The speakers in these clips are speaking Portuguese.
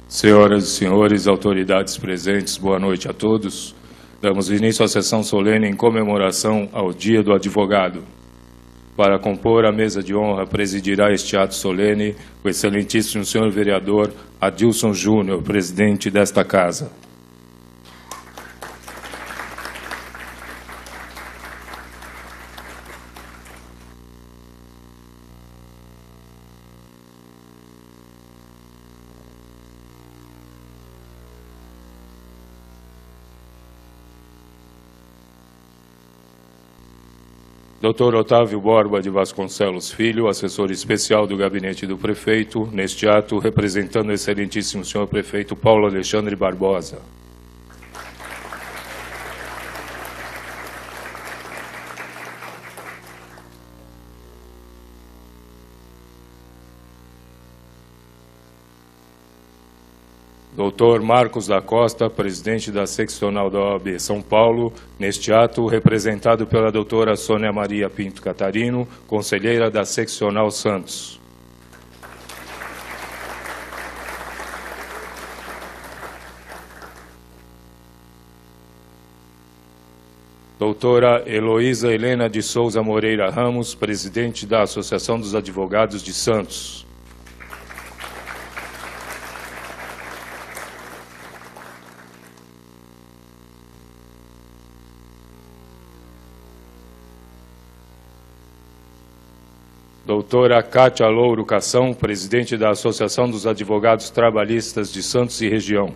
Senhoras e senhores, autoridades presentes, boa noite a todos. Damos início à sessão solene em comemoração ao Dia do Advogado. Para compor a mesa de honra, presidirá este ato solene o excelentíssimo senhor vereador Adilson Júnior, presidente desta casa. Dr. Otávio Borba de Vasconcelos Filho, assessor especial do gabinete do prefeito, neste ato representando o excelentíssimo senhor prefeito Paulo Alexandre Barbosa. Dr. Marcos da Costa, presidente da seccional da OAB São Paulo, neste ato representado pela doutora Sônia Maria Pinto Catarino, conselheira da seccional Santos. Doutora Heloísa Helena de Souza Moreira Ramos, presidente da Associação dos Advogados de Santos. Doutora Cátia Louro Cação, presidente da Associação dos Advogados Trabalhistas de Santos e Região.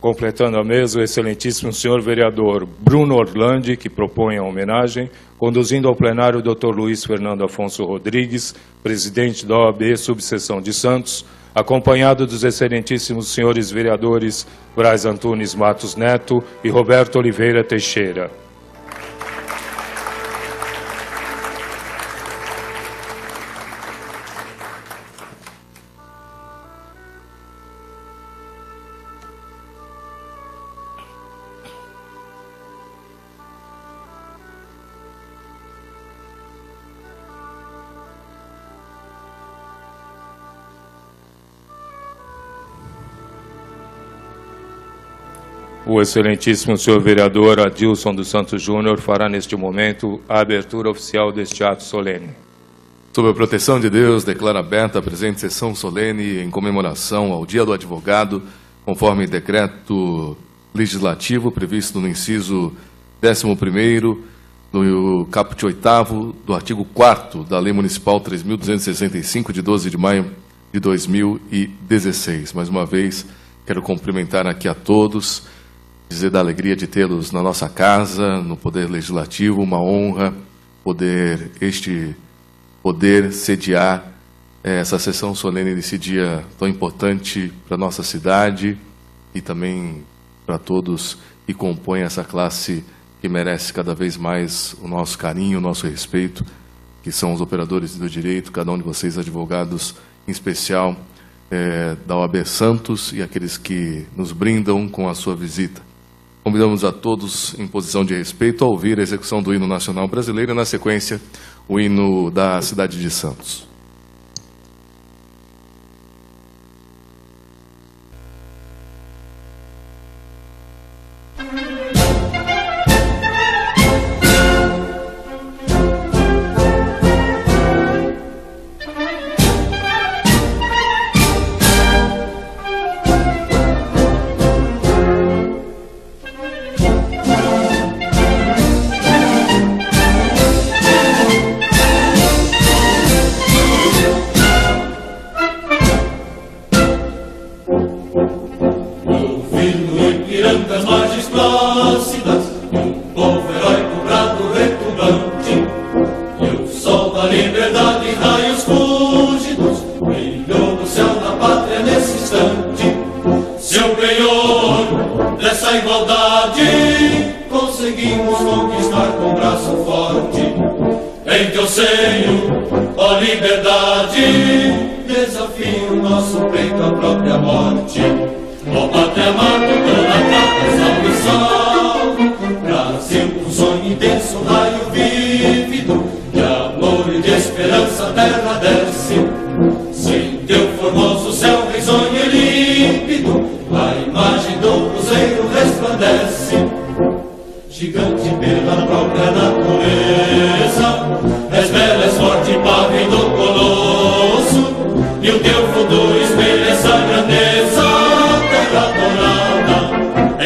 Completando a mesa, o excelentíssimo senhor vereador Bruno Orlandi, que propõe a homenagem, conduzindo ao plenário o Dr. Luiz Fernando Afonso Rodrigues, presidente da OAB Subseção de Santos, acompanhado dos excelentíssimos senhores vereadores Braz Antunes Matos Neto e Roberto Oliveira Teixeira. O excelentíssimo senhor vereador Adilson dos Santos Júnior fará neste momento a abertura oficial deste ato solene. Sob a proteção de Deus, declaro aberta a presente sessão solene em comemoração ao Dia do Advogado, conforme decreto legislativo previsto no inciso 11º, do caput 8º do artigo 4º da Lei Municipal 3.265, de 12 de maio de 2016. Mais uma vez, quero cumprimentar aqui a todos, dizer da alegria de tê-los na nossa casa, no Poder Legislativo, uma honra poder sediar essa sessão solene nesse dia tão importante para a nossa cidade e também para todos que compõem essa classe que merece cada vez mais o nosso carinho, o nosso respeito, que são os operadores do direito, cada um de vocês advogados, em especial da OAB Santos e aqueles que nos brindam com a sua visita. Convidamos a todos, em posição de respeito, a ouvir a execução do hino nacional brasileiro e, na sequência, o hino da cidade de Santos. Em teu seio, ó liberdade, desafio nosso peito à própria morte. Ó pátria amada, toda pátria, salve, salve. Brasil, um sonho intenso, raio vívido, de amor e de esperança a terra desce. Sem teu formoso céu risonho e límpido, a imagem do cruzeiro resplandece. Gigante pela própria natureza, és bela, és forte, pavio do colosso, e o teu futuro espelha essa grandeza, terra dourada.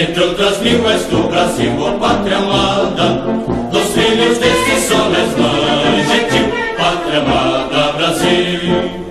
Entre outras mil és tu, Brasil, ó pátria amada, dos filhos deste sol és mãe gentil, pátria amada, Brasil.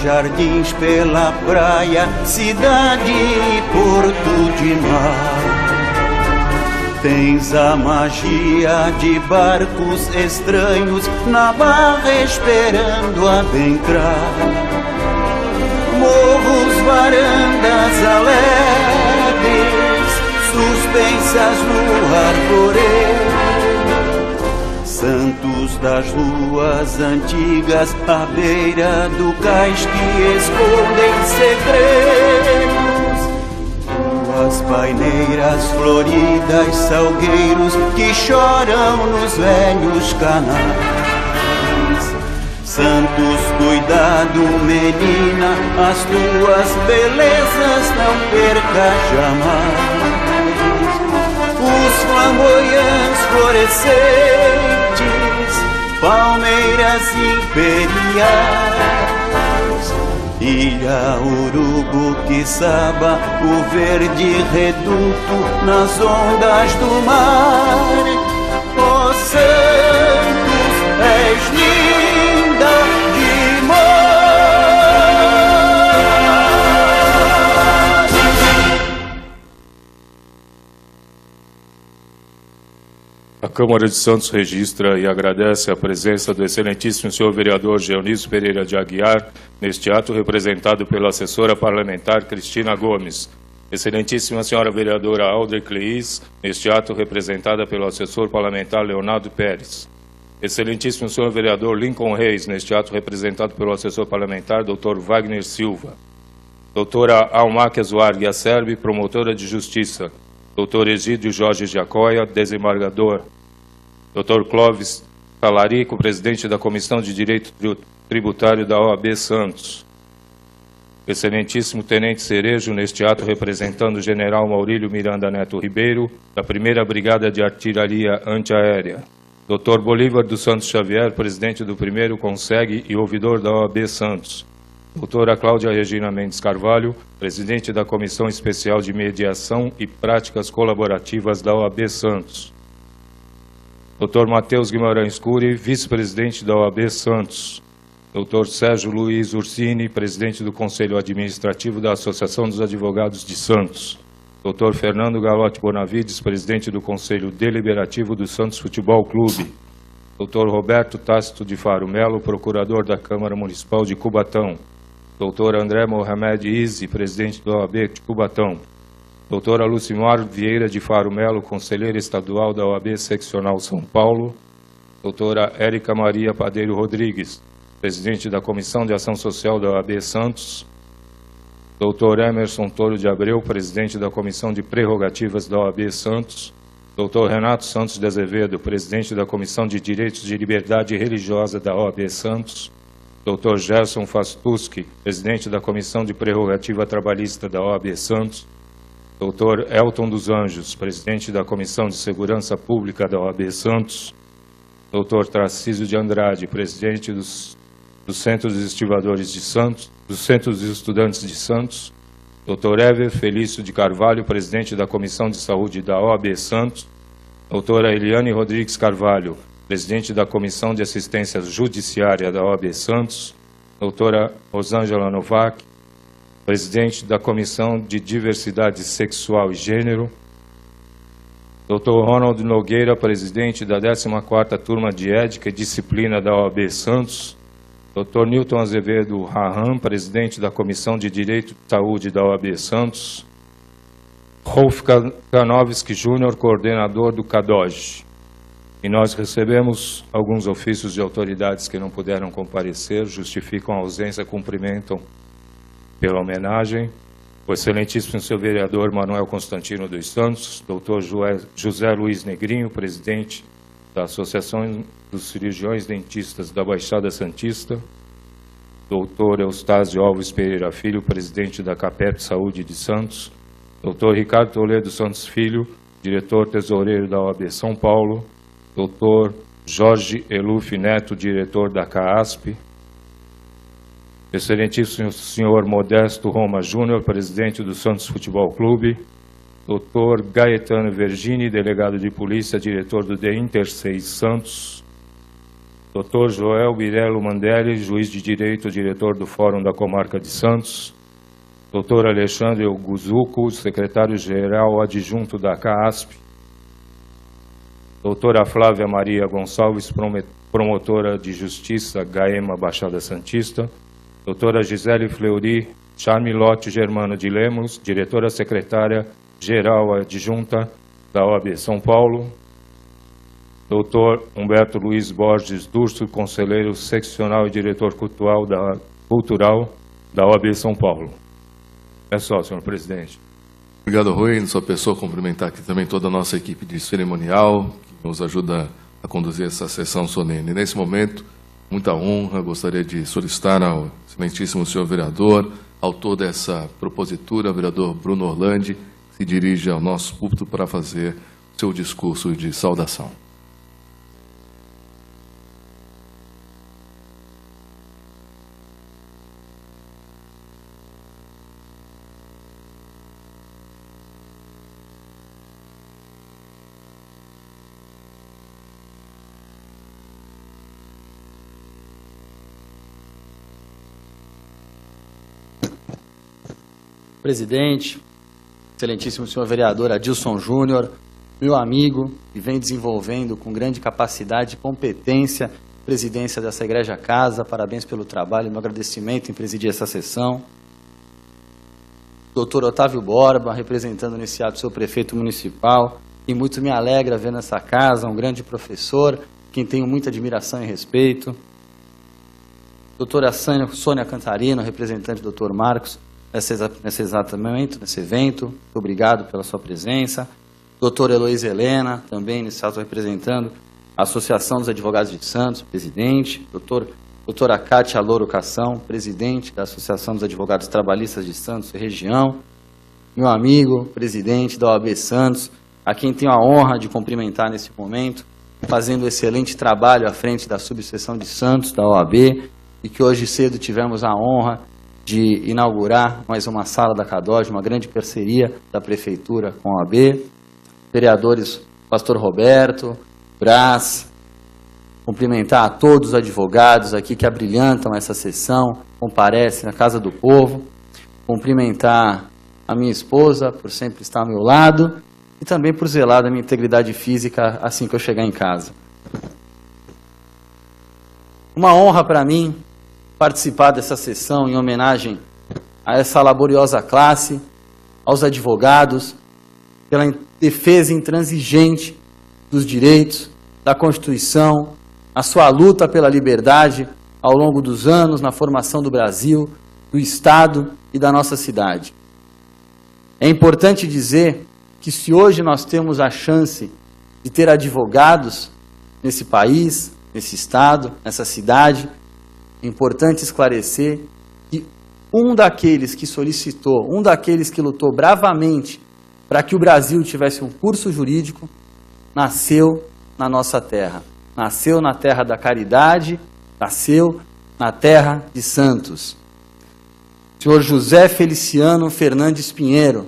Jardins pela praia, cidade e porto de mar. Tens a magia de barcos estranhos na barra esperando adentrar. Morros, varandas alegres, suspensas no arvoredo. Santos das ruas antigas, à beira do cais que escondem segredos. Ruas paineiras floridas, salgueiros que choram nos velhos canais. Santos, cuidado, menina, as tuas belezas não perca jamais. Os flamboyantes florescentes, palmeiras imperiais, Ilha Urubu, Quixaba, o verde reduto nas ondas do mar. Ó Santos, és linda demais. A Câmara de Santos registra e agradece a presença do excelentíssimo senhor vereador Geonísio Pereira de Aguiar neste ato, representado pela assessora parlamentar Cristina Gomes. Excelentíssima senhora vereadora Aldre Cleis, neste ato representada pelo assessor parlamentar Leonardo Pérez. Excelentíssimo senhor vereador Lincoln Reis, neste ato representado pelo assessor parlamentar Dr. Wagner Silva. Doutora Almáquia Zuargue Acerbi, promotora de justiça. Dr. Egídio Jorge Jacóia, desembargador. Dr. Clóvis Talarico, presidente da Comissão de Direito Tributário da OAB Santos. Excelentíssimo Tenente Cerejo, neste ato representando o General Maurílio Miranda Neto Ribeiro, da 1ª Brigada de Artilharia Antiaérea. Dr. Bolívar dos Santos Xavier, presidente do 1º CONSEG e ouvidor da OAB Santos. Doutora Cláudia Regina Mendes Carvalho, presidente da Comissão Especial de Mediação e Práticas Colaborativas da OAB Santos. Dr. Matheus Guimarães Cury, vice-presidente da OAB Santos. Dr. Sérgio Luiz Ursini, presidente do Conselho Administrativo da Associação dos Advogados de Santos. Dr. Fernando Galotti Bonavides, presidente do Conselho Deliberativo do Santos Futebol Clube. Dr. Roberto Tácito de Faro Melo, procurador da Câmara Municipal de Cubatão. Dr. André Mohamed Izzi, presidente da OAB de Cubatão. Doutora Lucimar Vieira de Faro Melo, conselheira estadual da OAB Seccional São Paulo. Doutora Érica Maria Padeiro Rodrigues, presidente da Comissão de Ação Social da OAB Santos. Dr. Emerson Toro de Abreu, presidente da Comissão de Prerrogativas da OAB Santos. Dr. Renato Santos de Azevedo, presidente da Comissão de Direitos de Liberdade Religiosa da OAB Santos. Dr. Gerson Fastuski, presidente da Comissão de Prerrogativa Trabalhista da OAB Santos. Dr. Elton dos Anjos, presidente da Comissão de Segurança Pública da OAB Santos. Dr. Tarcísio de Andrade, presidente dos Centros de Estivadores de Santos, dos Centros de Estudantes de Santos. Dr. Ever Felício de Carvalho, presidente da Comissão de Saúde da OAB Santos. Doutora Eliane Rodrigues Carvalho, presidente da Comissão de Assistência Judiciária da OAB Santos. Doutora Rosângela Novak, presidente da Comissão de Diversidade Sexual e Gênero. Dr. Ronald Nogueira, presidente da 14ª Turma de Ética e Disciplina da OAB Santos. Dr. Newton Azevedo Raham, presidente da Comissão de Direito de Saúde da OAB Santos. Rolf Kanovski Júnior, coordenador do CADOG. E nós recebemos alguns ofícios de autoridades que não puderam comparecer, justificam a ausência, cumprimentam pela homenagem. O excelentíssimo senhor vereador Manuel Constantino dos Santos, doutor José Luiz Negrinho, presidente da Associação dos Cirurgiões Dentistas da Baixada Santista, doutor Eustácio Alves Pereira Filho, presidente da CAPEP Saúde de Santos, doutor Ricardo Toledo Santos Filho, diretor tesoureiro da OAB São Paulo, doutor Jorge Eluf Neto, diretor da CAASP, excelentíssimo senhor Modesto Roma Júnior, presidente do Santos Futebol Clube, doutor Gaetano Vergini, delegado de polícia, diretor do The Interseis Santos, doutor Joel Birello Mandelli, juiz de direito, diretor do Fórum da Comarca de Santos, doutor Alexandre Guzuco, secretário-geral adjunto da CAASP, doutora Flávia Maria Gonçalves, promotora de Justiça, GAEMA Baixada Santista, doutora Gisele Fleury Charmilotti Germano de Lemos, diretora secretária-geral adjunta da OAB São Paulo, doutor Humberto Luiz Borges Durso, conselheiro seccional e diretor cultural da OAB São Paulo. É só, senhor presidente. Obrigado, Rui. Em sua pessoa, cumprimentar aqui também toda a nossa equipe de cerimonial, que nos ajuda a conduzir essa sessão solene. Nesse momento, muita honra, gostaria de solicitar ao excelentíssimo senhor vereador, autor dessa propositura, vereador Bruno Orlandi, que se dirige ao nosso púlpito para fazer seu discurso de saudação. Presidente, excelentíssimo senhor vereador Adilson Júnior, meu amigo, que vem desenvolvendo com grande capacidade e competência a presidência dessa Igreja Casa, parabéns pelo trabalho, meu agradecimento em presidir essa sessão. Doutor Otávio Borba, representando nesse ato o seu prefeito municipal, e muito me alegra ver nessa casa um grande professor, quem tenho muita admiração e respeito. Doutora Sônia Cantarino, representante do doutor Marcos, nesse exato momento, nesse evento. Muito obrigado pela sua presença. Doutora Heloísa Helena, também nesse ato representando a Associação dos Advogados de Santos, presidente. Doutora Cátia Louro Cação, presidente da Associação dos Advogados Trabalhistas de Santos e região. Meu amigo, presidente da OAB Santos, a quem tenho a honra de cumprimentar nesse momento, fazendo um excelente trabalho à frente da subseção de Santos, da OAB, e que hoje cedo tivemos a honra de inaugurar mais uma sala da CADOG, uma grande parceria da Prefeitura com a OAB, vereadores Pastor Roberto, Brás, cumprimentar a todos os advogados aqui que abrilhantam essa sessão, comparecem na Casa do Povo, cumprimentar a minha esposa por sempre estar ao meu lado e também por zelar da minha integridade física assim que eu chegar em casa. Uma honra para mim participar dessa sessão em homenagem a essa laboriosa classe, aos advogados, pela defesa intransigente dos direitos, da Constituição, a sua luta pela liberdade ao longo dos anos na formação do Brasil, do Estado e da nossa cidade. É importante dizer que se hoje nós temos a chance de ter advogados nesse país, nesse Estado, nessa cidade, é importante esclarecer que um daqueles que solicitou, um daqueles que lutou bravamente para que o Brasil tivesse um curso jurídico, nasceu na nossa terra. Nasceu na terra da caridade, nasceu na terra de Santos. Senhor José Feliciano Fernandes Pinheiro,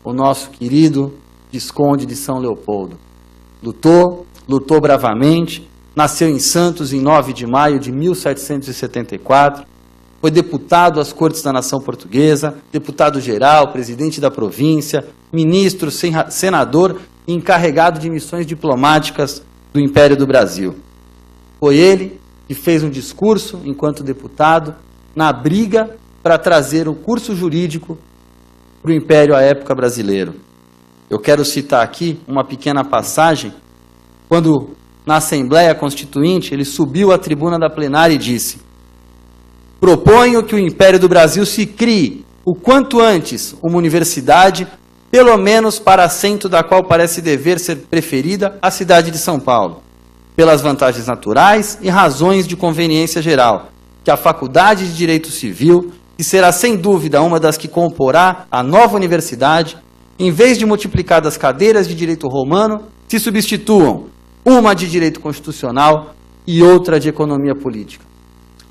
o nosso querido Visconde de São Leopoldo. Lutou bravamente, nasceu em Santos em 9 de maio de 1774, foi deputado às Cortes da Nação Portuguesa, deputado-geral, presidente da província, ministro, senador e encarregado de missões diplomáticas do Império do Brasil. Foi ele que fez um discurso, enquanto deputado, na briga para trazer o curso jurídico para o Império à época brasileiro. Eu quero citar aqui uma pequena passagem, quando na Assembleia Constituinte ele subiu à tribuna da plenária e disse: proponho que o Império do Brasil se crie o quanto antes uma universidade, pelo menos para assento da qual parece dever ser preferida a cidade de São Paulo, pelas vantagens naturais e razões de conveniência geral, que a Faculdade de Direito Civil, que será sem dúvida uma das que comporá a nova universidade, em vez de multiplicadas cadeiras de direito romano, se substituam uma de direito constitucional e outra de economia política.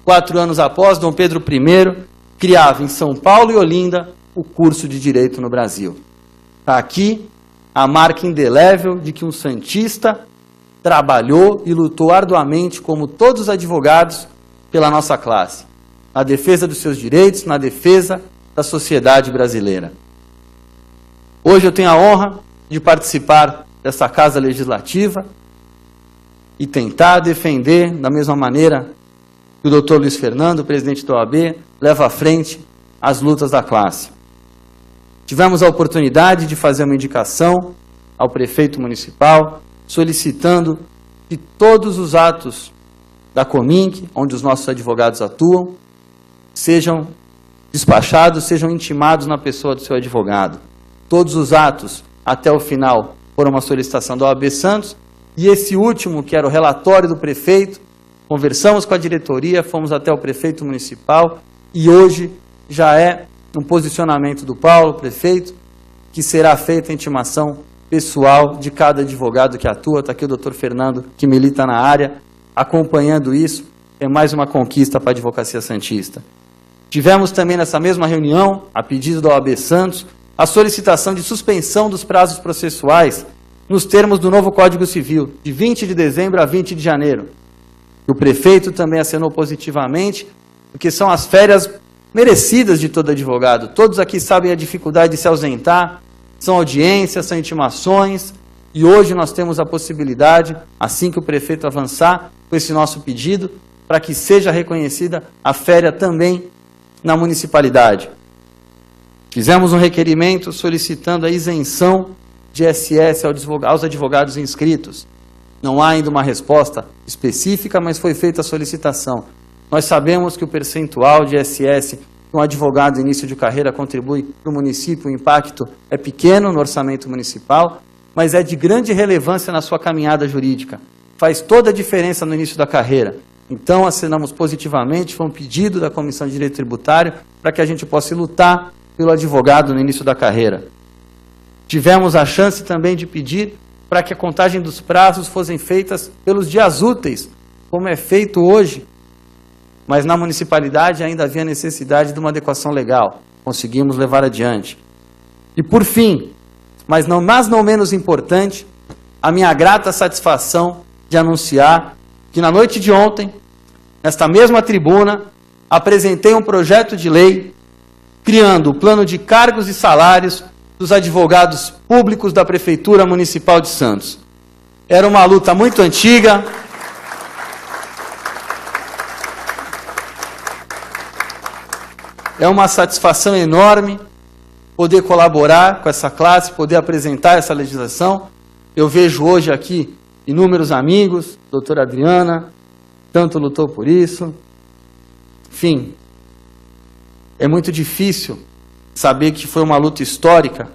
4 anos após, Dom Pedro I criava em São Paulo e Olinda o curso de Direito no Brasil. Está aqui a marca indelével de que um santista trabalhou e lutou arduamente, como todos os advogados, pela nossa classe, na defesa dos seus direitos, na defesa da sociedade brasileira. Hoje eu tenho a honra de participar dessa Casa Legislativa e tentar defender, da mesma maneira que o Dr. Luiz Fernando, presidente da OAB, leva à frente as lutas da classe. Tivemos a oportunidade de fazer uma indicação ao prefeito municipal, solicitando que todos os atos da Cominc, onde os nossos advogados atuam, sejam despachados, sejam intimados na pessoa do seu advogado. Todos os atos, até o final, foram uma solicitação da OAB Santos, e esse último, que era o relatório do prefeito, conversamos com a diretoria, fomos até o prefeito municipal, e hoje já é um posicionamento do Paulo, prefeito, que será feita a intimação pessoal de cada advogado que atua. Está aqui o doutor Fernando, que milita na área, acompanhando isso. É mais uma conquista para a advocacia santista. Tivemos também nessa mesma reunião, a pedido da OAB Santos, a solicitação de suspensão dos prazos processuais nos termos do novo Código Civil, de 20 de dezembro a 20 de janeiro. O prefeito também acenou positivamente, porque são as férias merecidas de todo advogado. Todos aqui sabem a dificuldade de se ausentar, são audiências, são intimações, e hoje nós temos a possibilidade, assim que o prefeito avançar com esse nosso pedido, para que seja reconhecida a férias também na municipalidade. Fizemos um requerimento solicitando a isenção de ISS aos advogados inscritos. Não há ainda uma resposta específica, mas foi feita a solicitação. Nós sabemos que o percentual de ISS que um advogado no início de carreira contribui para o município, o impacto é pequeno no orçamento municipal, mas é de grande relevância na sua caminhada jurídica. Faz toda a diferença no início da carreira. Então, assinamos positivamente, foi um pedido da Comissão de Direito Tributário para que a gente possa lutar pelo advogado no início da carreira. Tivemos a chance também de pedir para que a contagem dos prazos fossem feitas pelos dias úteis, como é feito hoje mas na municipalidade ainda havia necessidade de uma adequação legal. Conseguimos levar adiante. E por fim, mas não menos importante, a minha grata satisfação de anunciar que na noite de ontem, nesta mesma tribuna, apresentei um projeto de lei criando o plano de cargos e salários dos advogados públicos da Prefeitura Municipal de Santos. Era uma luta muito antiga. É uma satisfação enorme poder colaborar com essa classe, poder apresentar essa legislação. Eu vejo hoje aqui inúmeros amigos, doutora Adriana, tanto lutou por isso. Enfim, é muito difícil saber que foi uma luta histórica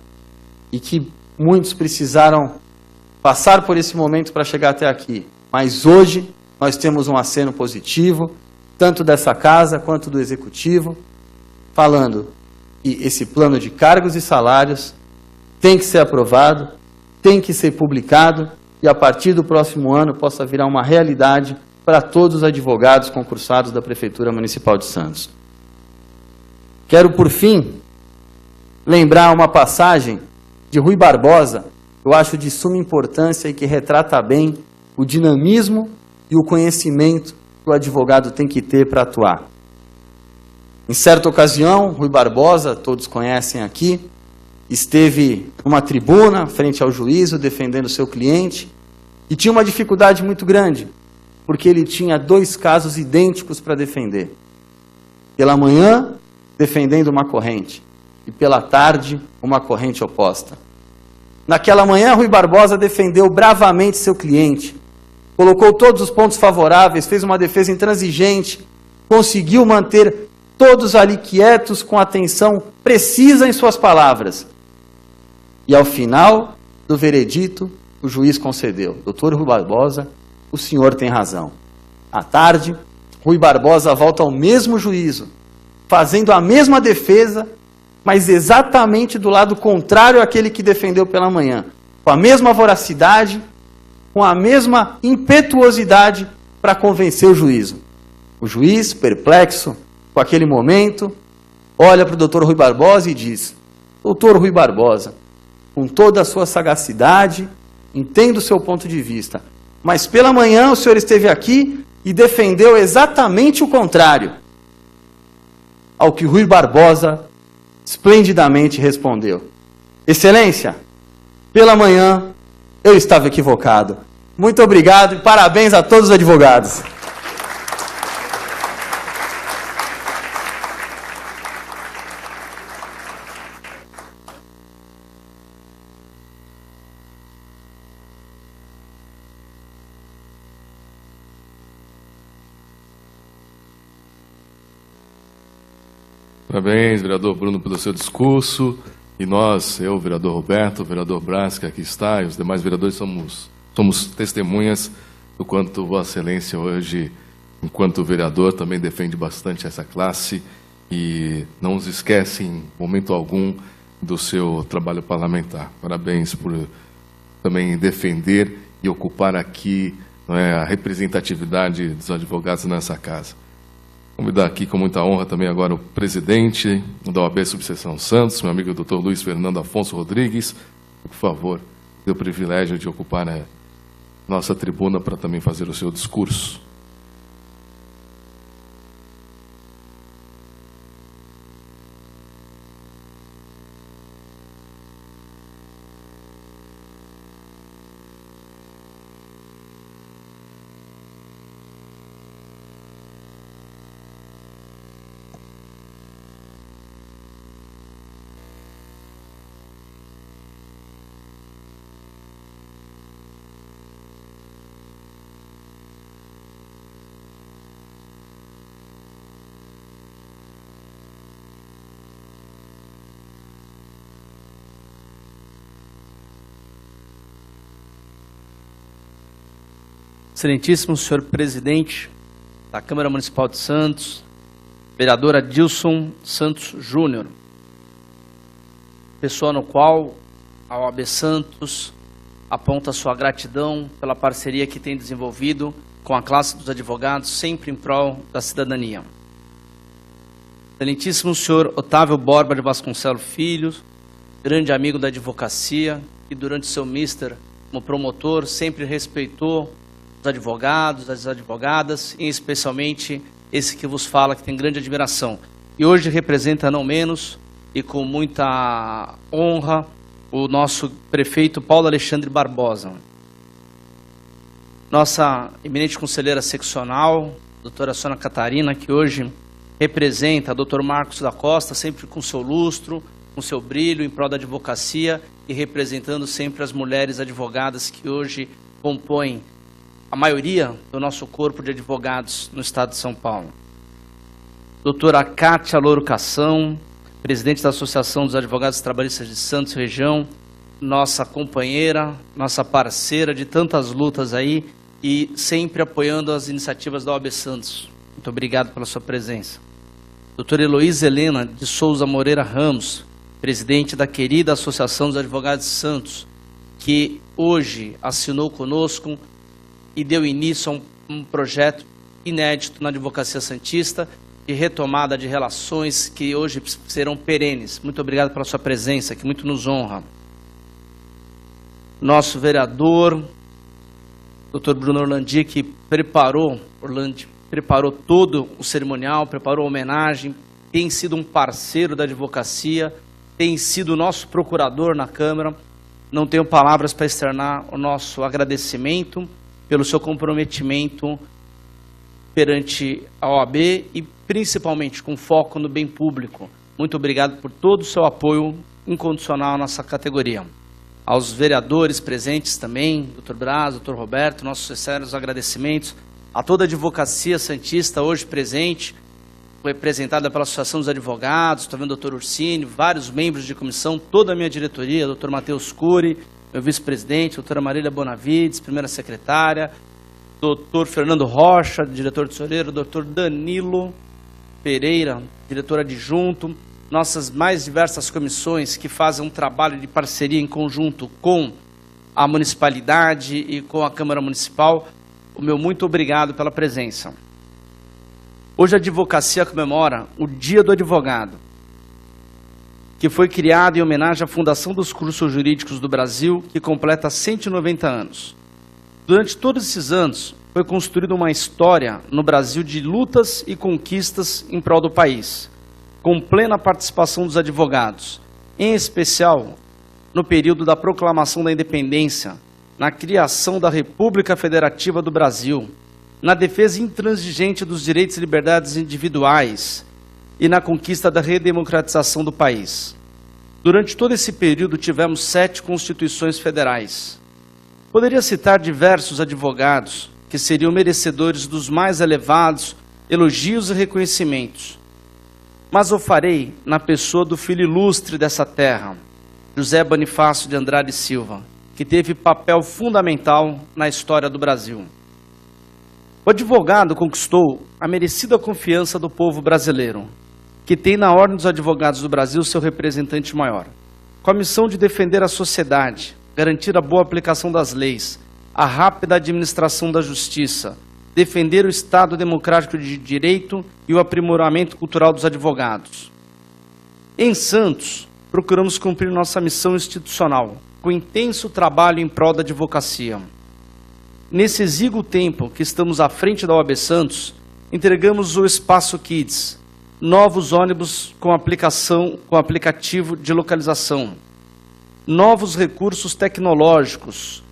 e que muitos precisaram passar por esse momento para chegar até aqui. Mas hoje nós temos um aceno positivo, tanto dessa casa quanto do Executivo, falando que esse plano de cargos e salários tem que ser aprovado, tem que ser publicado e a partir do próximo ano possa virar uma realidade para todos os advogados concursados da Prefeitura Municipal de Santos. Quero, por fim, lembrar uma passagem de Rui Barbosa, que eu acho de suma importância e que retrata bem o dinamismo e o conhecimento que o advogado tem que ter para atuar. Em certa ocasião, Rui Barbosa, todos conhecem aqui, esteve numa tribuna, frente ao juízo, defendendo seu cliente, e tinha uma dificuldade muito grande, porque ele tinha 2 casos idênticos para defender. Pela manhã, defendendo uma corrente, e pela tarde, uma corrente oposta. Naquela manhã, Rui Barbosa defendeu bravamente seu cliente, colocou todos os pontos favoráveis, fez uma defesa intransigente, conseguiu manter todos ali quietos, com atenção precisa em suas palavras. E ao final do veredito, o juiz concedeu: doutor Rui Barbosa, o senhor tem razão. À tarde, Rui Barbosa volta ao mesmo juízo, fazendo a mesma defesa, mas exatamente do lado contrário àquele que defendeu pela manhã, com a mesma voracidade, com a mesma impetuosidade para convencer o juízo. O juiz, perplexo com aquele momento, olha para o doutor Rui Barbosa e diz: doutor Rui Barbosa, com toda a sua sagacidade, entendo o seu ponto de vista, mas pela manhã o senhor esteve aqui e defendeu exatamente o contrário. Ao que Rui Barbosa esplendidamente respondeu: Excelência, pela manhã eu estava equivocado. Muito obrigado e parabéns a todos os advogados. Parabéns, vereador Bruno, pelo seu discurso. E nós, eu, vereador Roberto, o vereador Brás, que aqui está, e os demais vereadores, somos testemunhas do quanto Vossa Excelência hoje, enquanto vereador, também defende bastante essa classe e não os esquece em momento algum do seu trabalho parlamentar. Parabéns por também defender e ocupar aqui, não é, a representatividade dos advogados nessa casa. Convidar aqui com muita honra também agora o presidente da OAB Subseção Santos, meu amigo Dr. Luiz Fernando Afonso Rodrigues, por favor, dê o privilégio de ocupar a nossa tribuna para também fazer o seu discurso. Excelentíssimo senhor presidente da Câmara Municipal de Santos, vereador Adilson Santos Júnior, pessoa no qual a OAB Santos aponta sua gratidão pela parceria que tem desenvolvido com a classe dos advogados, sempre em prol da cidadania. Excelentíssimo senhor Otávio Borba de Vasconcelos Filho, grande amigo da advocacia, que durante seu mister como promotor sempre respeitou os advogados, as advogadas, e especialmente esse que vos fala, que tem grande admiração. E hoje representa não menos, e com muita honra, o nosso prefeito Paulo Alexandre Barbosa. Nossa eminente conselheira seccional, doutora Sônia Catarina, que hoje representa a doutor Marcos da Costa, sempre com seu lustro, com seu brilho em prol da advocacia e representando sempre as mulheres advogadas que hoje compõem a maioria do nosso corpo de advogados no estado de São Paulo. Doutora Cátia Louro Cação, presidente da Associação dos Advogados Trabalhistas de Santos Região, nossa companheira, nossa parceira de tantas lutas aí e sempre apoiando as iniciativas da OAB Santos. Muito obrigado pela sua presença. Doutora Heloísa Helena de Souza Moreira Ramos, presidente da querida Associação dos Advogados de Santos, que hoje assinou conosco e deu início a um projeto inédito na advocacia santista de retomada de relações que hoje serão perenes. Muito obrigado pela sua presença, que muito nos honra. Nosso vereador, doutor Bruno Orlandi, que preparou todo o cerimonial, preparou a homenagem, tem sido um parceiro da advocacia, tem sido nosso procurador na Câmara. Não tenho palavras para externar o nosso agradecimento pelo seu comprometimento perante a OAB e principalmente com foco no bem público. Muito obrigado por todo o seu apoio incondicional à nossa categoria. Aos vereadores presentes também, doutor Braz, doutor Roberto, nossos sinceros agradecimentos. A toda a advocacia santista hoje presente, representada pela Associação dos Advogados, estou vendo o doutor Ursini, vários membros de comissão, toda a minha diretoria, doutor Matheus Cury, meu vice-presidente, doutora Marília Bonavides, primeira secretária, doutor Fernando Rocha, diretor tesoureiro, doutor Danilo Pereira, diretor adjunto, nossas mais diversas comissões que fazem um trabalho de parceria em conjunto com a municipalidade e com a Câmara Municipal. O meu muito obrigado pela presença. Hoje a advocacia comemora o Dia do Advogado, que foi criado em homenagem à Fundação dos Cursos Jurídicos do Brasil, que completa 190 anos. Durante todos esses anos, foi construída uma história no Brasil de lutas e conquistas em prol do país, com plena participação dos advogados, em especial no período da proclamação da independência, na criação da República Federativa do Brasil, na defesa intransigente dos direitos e liberdades individuais e na conquista da redemocratização do país. Durante todo esse período, tivemos 7 constituições federais. Poderia citar diversos advogados que seriam merecedores dos mais elevados elogios e reconhecimentos, mas o farei na pessoa do filho ilustre dessa terra, José Bonifácio de Andrade Silva, que teve papel fundamental na história do Brasil. O advogado conquistou a merecida confiança do povo brasileiro, que tem na Ordem dos Advogados do Brasil seu representante maior, com a missão de defender a sociedade, garantir a boa aplicação das leis, a rápida administração da justiça, defender o Estado democrático de direito e o aprimoramento cultural dos advogados. Em Santos, procuramos cumprir nossa missão institucional, com intenso trabalho em prol da advocacia. Nesse exíguo tempo que estamos à frente da OAB Santos, entregamos o Espaço Kids, novos ônibus com aplicativo de localização, novos recursos tecnológicos,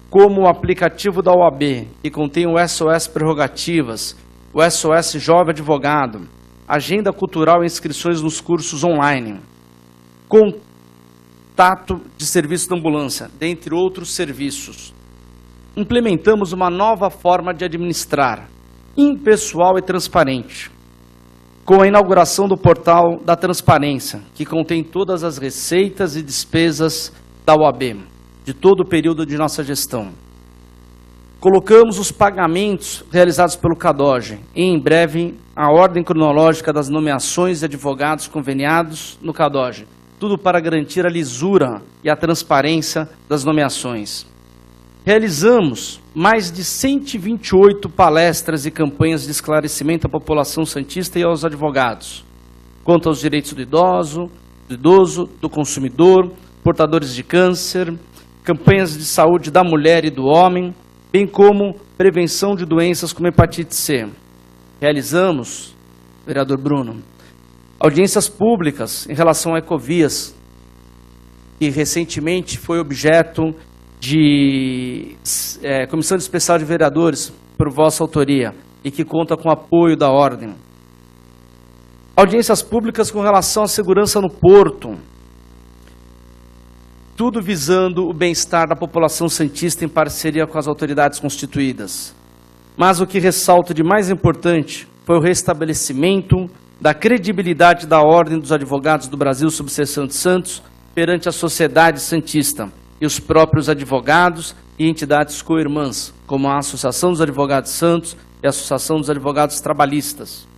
como o aplicativo da OAB, que contém o SOS Prerrogativas, o SOS Jovem Advogado, agenda cultural e inscrições nos cursos online, contato de serviço de ambulância, dentre outros serviços. Implementamos uma nova forma de administrar, impessoal e transparente, com a inauguração do portal da transparência, que contém todas as receitas e despesas da OAB, de todo o período de nossa gestão. Colocamos os pagamentos realizados pelo CADOG e, em breve, a ordem cronológica das nomeações de advogados conveniados no CADOG, tudo para garantir a lisura e a transparência das nomeações. realizamos mais de 128 palestras e campanhas de esclarecimento à população santista e aos advogados, quanto aos direitos do idoso, do consumidor, portadores de câncer, campanhas de saúde da mulher e do homem, bem como prevenção de doenças como hepatite C. Realizamos, vereador Bruno, audiências públicas em relação a ecovias, que recentemente foi objeto de Comissão Especial de Vereadores, por vossa autoria, e que conta com apoio da Ordem. Audiências públicas com relação à segurança no porto, tudo visando o bem-estar da população santista em parceria com as autoridades constituídas. Mas o que ressalto de mais importante foi o restabelecimento da credibilidade da Ordem dos Advogados do Brasil Subseção de Santos perante a sociedade santista e os próprios advogados e entidades co-irmãs, como a Associação dos Advogados Santos e a Associação dos Advogados Trabalhistas.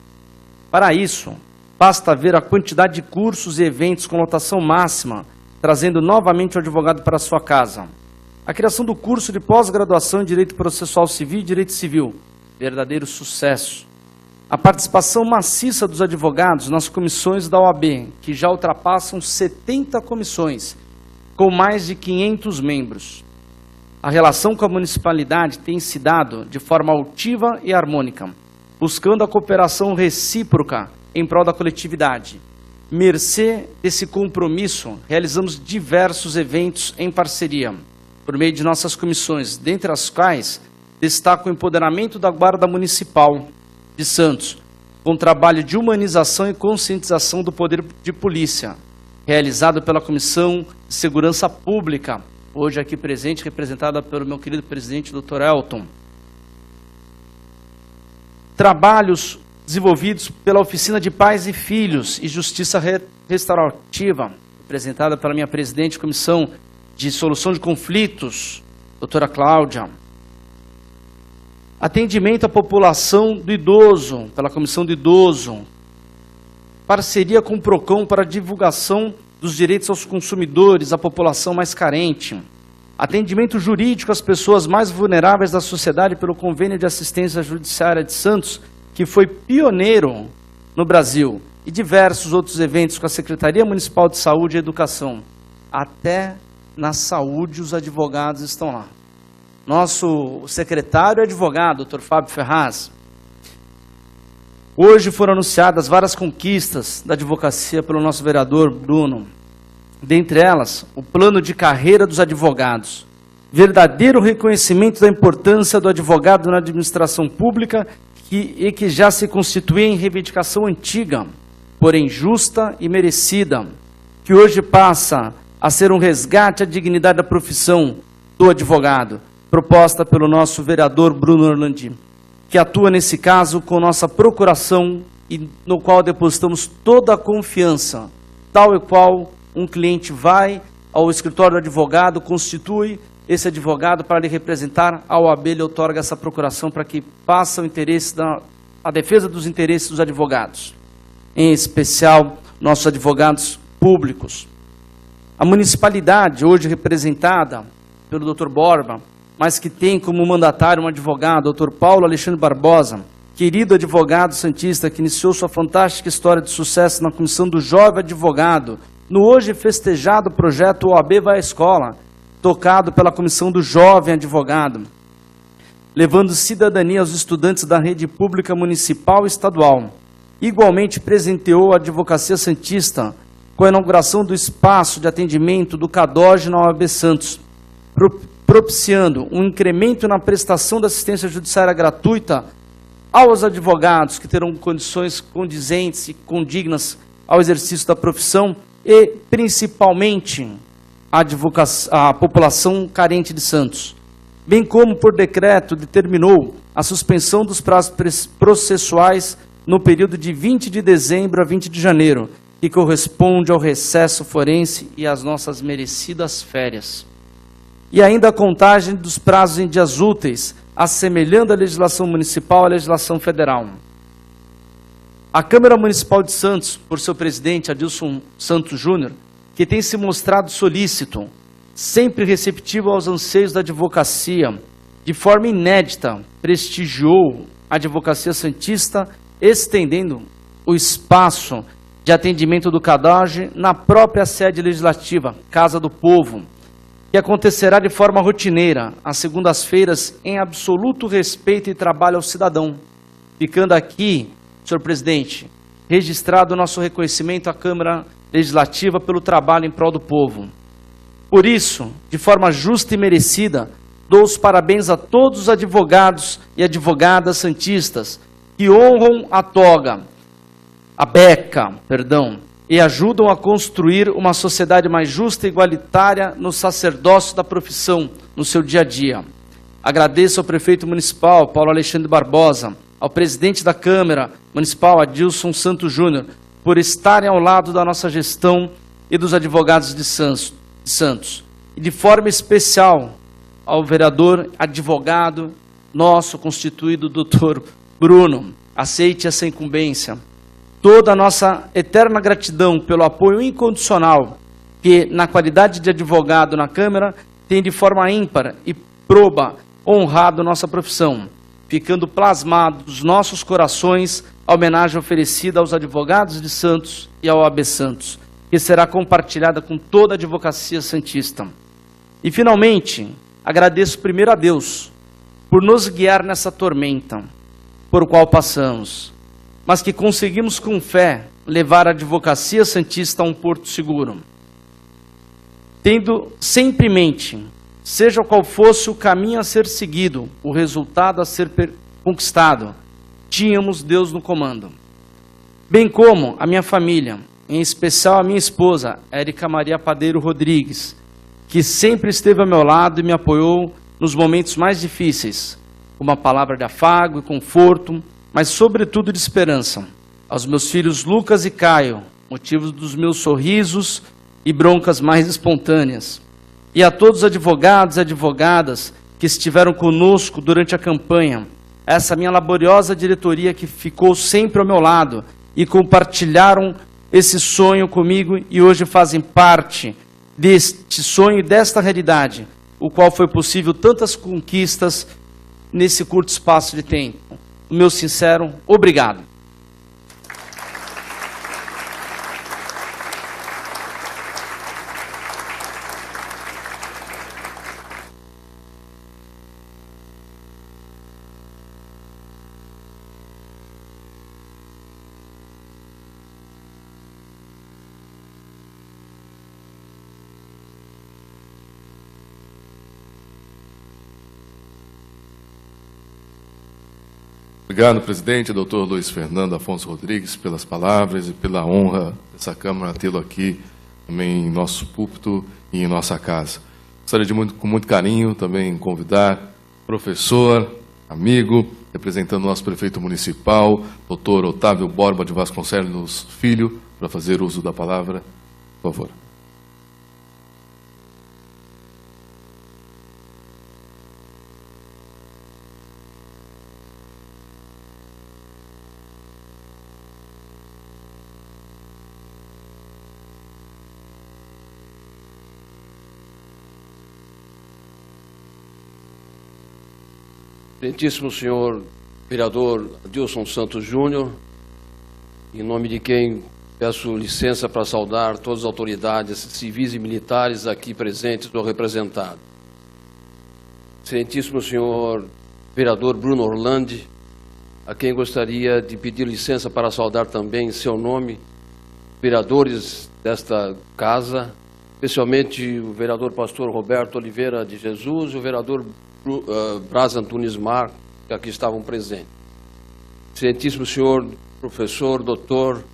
Para isso, basta ver a quantidade de cursos e eventos com lotação máxima, trazendo novamente o advogado para a sua casa. A criação do curso de pós-graduação em Direito Processual Civil e Direito Civil, verdadeiro sucesso. A participação maciça dos advogados nas comissões da OAB, que já ultrapassam 70 comissões, com mais de 500 membros. A relação com a municipalidade tem se dado de forma altiva e harmônica, buscando a cooperação recíproca em prol da coletividade. Mercê desse compromisso, realizamos diversos eventos em parceria, por meio de nossas comissões, dentre as quais destaco o empoderamento da Guarda Municipal de Santos, com trabalho de humanização e conscientização do poder de polícia, realizado pela Comissão de Segurança Pública, hoje aqui presente, representada pelo meu querido presidente, Dr. Elton. Trabalhos desenvolvidos pela Oficina de Pais e Filhos e Justiça Restaurativa, representada pela minha presidente de Comissão de Solução de Conflitos, doutora Cláudia. Atendimento à população do idoso, pela Comissão do Idoso. Parceria com o PROCON para divulgação dos direitos aos consumidores, à população mais carente. Atendimento jurídico às pessoas mais vulneráveis da sociedade pelo Convênio de Assistência Judiciária de Santos, que foi pioneiro no Brasil, e diversos outros eventos com a Secretaria Municipal de Saúde e Educação. Até na saúde os advogados estão lá. Nosso secretário é advogado, Dr. Fábio Ferraz. Hoje foram anunciadas várias conquistas da advocacia pelo nosso vereador Bruno. Dentre elas, o plano de carreira dos advogados. Verdadeiro reconhecimento da importância do advogado na administração pública e que já se constituía em reivindicação antiga, porém justa e merecida, que hoje passa a ser um resgate à dignidade da profissão do advogado, proposta pelo nosso vereador Bruno Orlandi, que atua nesse caso com nossa procuração e no qual depositamos toda a confiança, tal e qual um cliente vai ao escritório do advogado, constitui esse advogado para lhe representar, a OAB lhe outorga essa procuração para que faça o interesse a defesa dos interesses dos advogados, em especial nossos advogados públicos. A municipalidade, hoje representada pelo Dr. Borba, mas que tem como mandatário um advogado, Dr. Paulo Alexandre Barbosa, querido advogado santista que iniciou sua fantástica história de sucesso na Comissão do Jovem Advogado, no hoje festejado projeto OAB Vai à Escola, tocado pela Comissão do Jovem Advogado, levando cidadania aos estudantes da rede pública municipal e estadual. Igualmente presenteou a advocacia santista com a inauguração do espaço de atendimento do CADOG na OAB Santos, propiciando um incremento na prestação da assistência judiciária gratuita aos advogados que terão condições condizentes e condignas ao exercício da profissão e, principalmente, a população carente de Santos, bem como por decreto determinou a suspensão dos prazos processuais no período de 20 de dezembro a 20 de janeiro, que corresponde ao recesso forense e às nossas merecidas férias. E ainda a contagem dos prazos em dias úteis, assemelhando a legislação municipal à legislação federal. A Câmara Municipal de Santos, por seu presidente Adilson Santos Júnior, que tem se mostrado solícito sempre receptivo aos anseios da advocacia, de forma inédita, prestigiou a advocacia santista, estendendo o espaço de atendimento do CADAGE na própria sede legislativa, Casa do Povo, que acontecerá de forma rotineira, às segundas-feiras, em absoluto respeito e trabalho ao cidadão. Ficando aqui, senhor presidente, registrado o nosso reconhecimento à Câmara Legislativa pelo trabalho em prol do povo. Por isso, de forma justa e merecida, dou os parabéns a todos os advogados e advogadas santistas que honram a toga, a beca, e ajudam a construir uma sociedade mais justa e igualitária no sacerdócio da profissão, no seu dia a dia. Agradeço ao prefeito municipal, Paulo Alexandre Barbosa, ao presidente da Câmara Municipal, Adilson Santos Júnior, por estarem ao lado da nossa gestão e dos advogados de Santos. E de forma especial ao vereador advogado nosso constituído, doutor Bruno. Aceite essa incumbência. Toda a nossa eterna gratidão pelo apoio incondicional que, na qualidade de advogado na Câmara, tem de forma ímpar e proba honrado nossa profissão, ficando plasmado dos nossos corações a homenagem oferecida aos advogados de Santos e ao AB Santos, que será compartilhada com toda a advocacia santista. E, finalmente, agradeço primeiro a Deus por nos guiar nessa tormenta por qual passamos, mas que conseguimos com fé levar a advocacia santista a um porto seguro. Tendo sempre em mente, seja qual fosse o caminho a ser seguido, o resultado a ser conquistado, tínhamos Deus no comando. Bem como a minha família, em especial a minha esposa, Érica Maria Padeiro Rodrigues, que sempre esteve ao meu lado e me apoiou nos momentos mais difíceis, com uma palavra de afago e conforto, mas sobretudo de esperança. Aos meus filhos Lucas e Caio, motivos dos meus sorrisos e broncas mais espontâneas. E a todos os advogados e advogadas que estiveram conosco durante a campanha, essa minha laboriosa diretoria que ficou sempre ao meu lado e compartilharam esse sonho comigo e hoje fazem parte deste sonho e desta realidade, o qual foi possível tantas conquistas nesse curto espaço de tempo. O meu sincero obrigado. Obrigado, presidente, doutor Luiz Fernando Afonso Rodrigues, pelas palavras e pela honra dessa Câmara tê-lo aqui também em nosso púlpito e em nossa casa. Gostaria de, com muito carinho, também convidar professor, amigo, representando o nosso prefeito municipal, doutor Otávio Borba de Vasconcelos Filho, para fazer uso da palavra. Por favor. Excelentíssimo senhor vereador Adilson Santos Júnior, em nome de quem peço licença para saudar todas as autoridades civis e militares aqui presentes ou representadas. Excelentíssimo senhor vereador Bruno Orlandi, a quem gostaria de pedir licença para saudar também em seu nome vereadores desta casa, especialmente o vereador pastor Roberto Oliveira de Jesus e o vereador Braz Antunes Mar, que aqui estavam presentes. Excelentíssimo senhor professor, doutor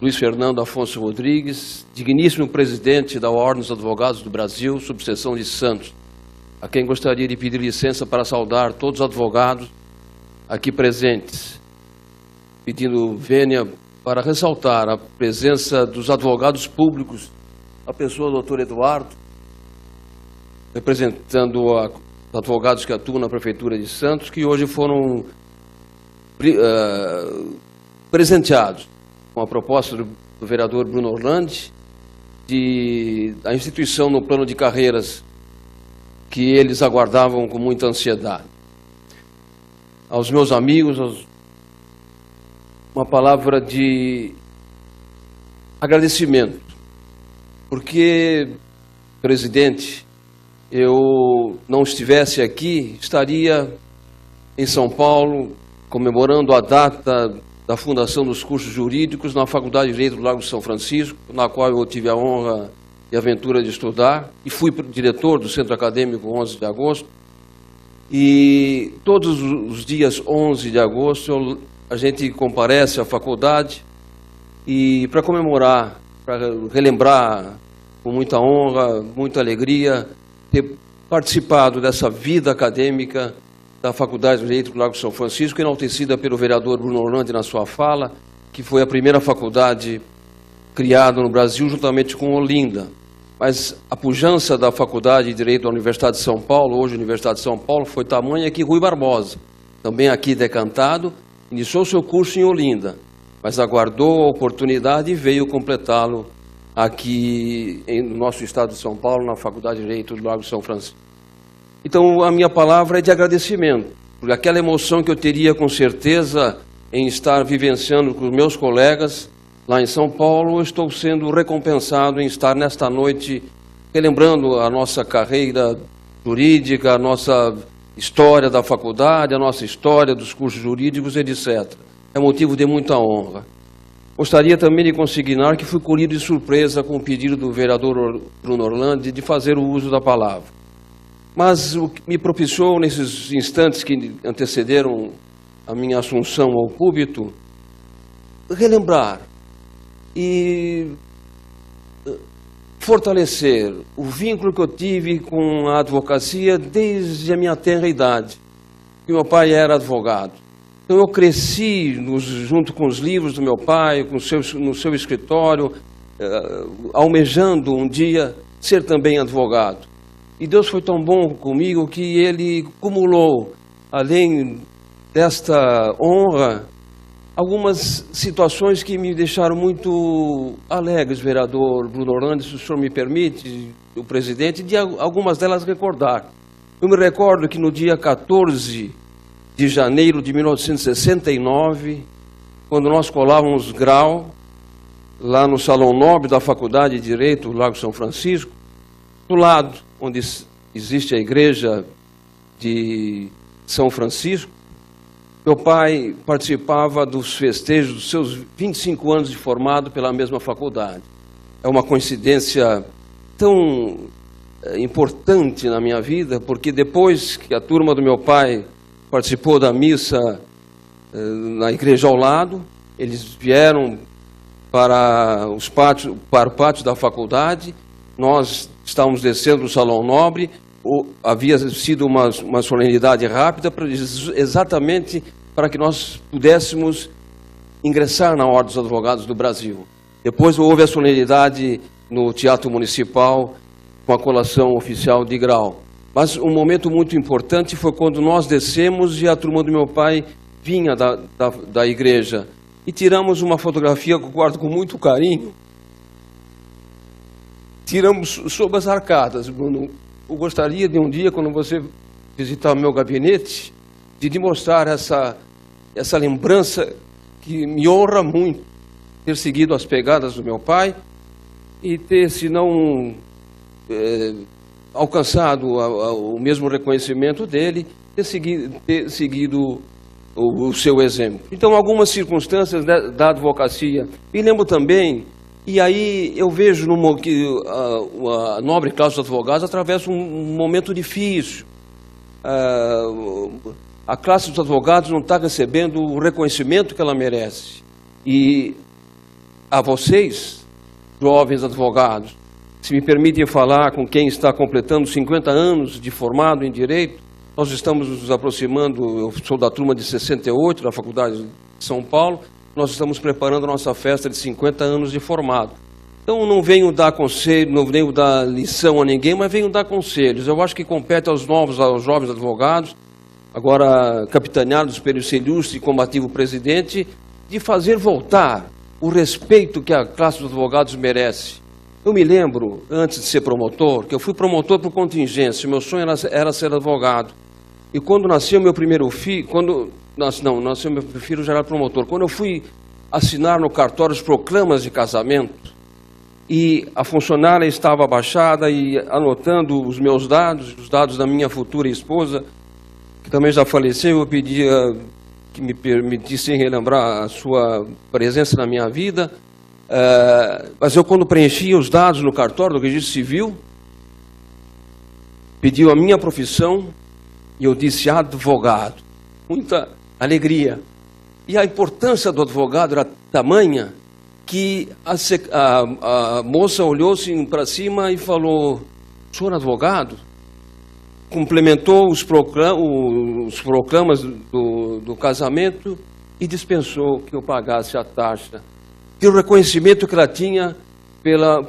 Luiz Fernando Afonso Rodrigues, digníssimo presidente da Ordem dos Advogados do Brasil, subseção de Santos, a quem gostaria de pedir licença para saudar todos os advogados aqui presentes, pedindo vênia para ressaltar a presença dos advogados públicos, a pessoa do doutor Eduardo, representando os advogados que atuam na Prefeitura de Santos, que hoje foram presenteados com a proposta do vereador Bruno Orlandi da instituição no plano de carreiras que eles aguardavam com muita ansiedade. Aos meus amigos, uma palavra de agradecimento, porque, presidente, eu não estivesse aqui, estaria em São Paulo comemorando a data da fundação dos cursos jurídicos na Faculdade de Direito do Largo de São Francisco, na qual eu tive a honra e a aventura de estudar, e fui diretor do Centro Acadêmico 11 de agosto. E todos os dias 11 de agosto a gente comparece à faculdade e para comemorar, para relembrar com muita honra, muita alegria, ter participado dessa vida acadêmica da Faculdade de Direito do Largo de São Francisco, enaltecida pelo vereador Bruno Orlandi na sua fala, que foi a primeira faculdade criada no Brasil juntamente com Olinda. Mas a pujança da Faculdade de Direito da Universidade de São Paulo, hoje Universidade de São Paulo, foi tamanha que Rui Barbosa, também aqui decantado, iniciou seu curso em Olinda, mas aguardou a oportunidade e veio completá-lo aqui no nosso estado de São Paulo, na Faculdade de Direito do Largo de São Francisco. Então, a minha palavra é de agradecimento, por aquela emoção que eu teria com certeza em estar vivenciando com os meus colegas lá em São Paulo, eu estou sendo recompensado em estar nesta noite relembrando a nossa carreira jurídica, a nossa história da faculdade, a nossa história dos cursos jurídicos, etc. É motivo de muita honra. Gostaria também de consignar que fui colhido de surpresa com o pedido do vereador Bruno Orlandi de fazer o uso da palavra. Mas o que me propiciou nesses instantes que antecederam a minha assunção ao púlpito, relembrar e fortalecer o vínculo que eu tive com a advocacia desde a minha tenra idade. Meu pai era advogado. Então eu cresci junto com os livros do meu pai, no seu escritório, almejando um dia ser também advogado. E Deus foi tão bom comigo que Ele acumulou, além desta honra, algumas situações que me deixaram muito alegres, vereador Bruno Orlandi, se o senhor me permite, o presidente, de algumas delas recordar. Eu me recordo que no dia 14 de janeiro de 1969, quando nós colávamos grau, lá no Salão Nobre da Faculdade de Direito do Largo São Francisco, do lado onde existe a igreja de São Francisco, meu pai participava dos festejos dos seus 25 anos de formado pela mesma faculdade. É uma coincidência tão importante na minha vida, porque depois que a turma do meu pai participou da missa na igreja ao lado, eles vieram para o pátio da faculdade, nós estávamos descendo do Salão Nobre, havia sido uma solenidade rápida, exatamente para que nós pudéssemos ingressar na Ordem dos Advogados do Brasil. Depois houve a solenidade no Teatro Municipal, com a colação oficial de grau. Mas um momento muito importante foi quando nós descemos e a turma do meu pai vinha da igreja. E tiramos uma fotografia que eu guardo com muito carinho. Tiramos sob as arcadas, Bruno. Eu gostaria de um dia, quando você visitar o meu gabinete, de lhe mostrar essa lembrança que me honra muito, ter seguido as pegadas do meu pai e ter, se não alcançado o mesmo reconhecimento dele, ter seguido o seu exemplo. Então, algumas circunstâncias da advocacia. E lembro também, e aí eu vejo que a nobre classe dos advogados atravessa um momento difícil. A classe dos advogados não está recebendo o reconhecimento que ela merece. E a vocês, jovens advogados, se me permitem falar com quem está completando 50 anos de formado em Direito, nós estamos nos aproximando, eu sou da turma de 68, da Faculdade de São Paulo, nós estamos preparando a nossa festa de 50 anos de formado. Então não venho dar conselho, não venho dar lição a ninguém, mas venho dar conselhos. Eu acho que compete aos jovens advogados, agora capitaneados pelo seu ilustre e combativo presidente, de fazer voltar o respeito que a classe dos advogados merece. Eu me lembro, antes de ser promotor, que eu fui promotor por contingência. Meu sonho era ser advogado. E quando nasceu meu primeiro filho, nasceu meu filho, eu já era promotor. Quando eu fui assinar no cartório os proclamas de casamento, e a funcionária estava abaixada e anotando os meus dados, os dados da minha futura esposa, que também já faleceu, eu pedia que me permitissem relembrar a sua presença na minha vida. Mas eu, quando preenchia os dados no cartório do registro civil, pediu a minha profissão e eu disse advogado. Muita alegria. E a importância do advogado era tamanha que a moça olhou assim para cima e falou: senhor advogado? Complementou os proclamas do casamento e dispensou que eu pagasse a taxa, pelo reconhecimento que ela tinha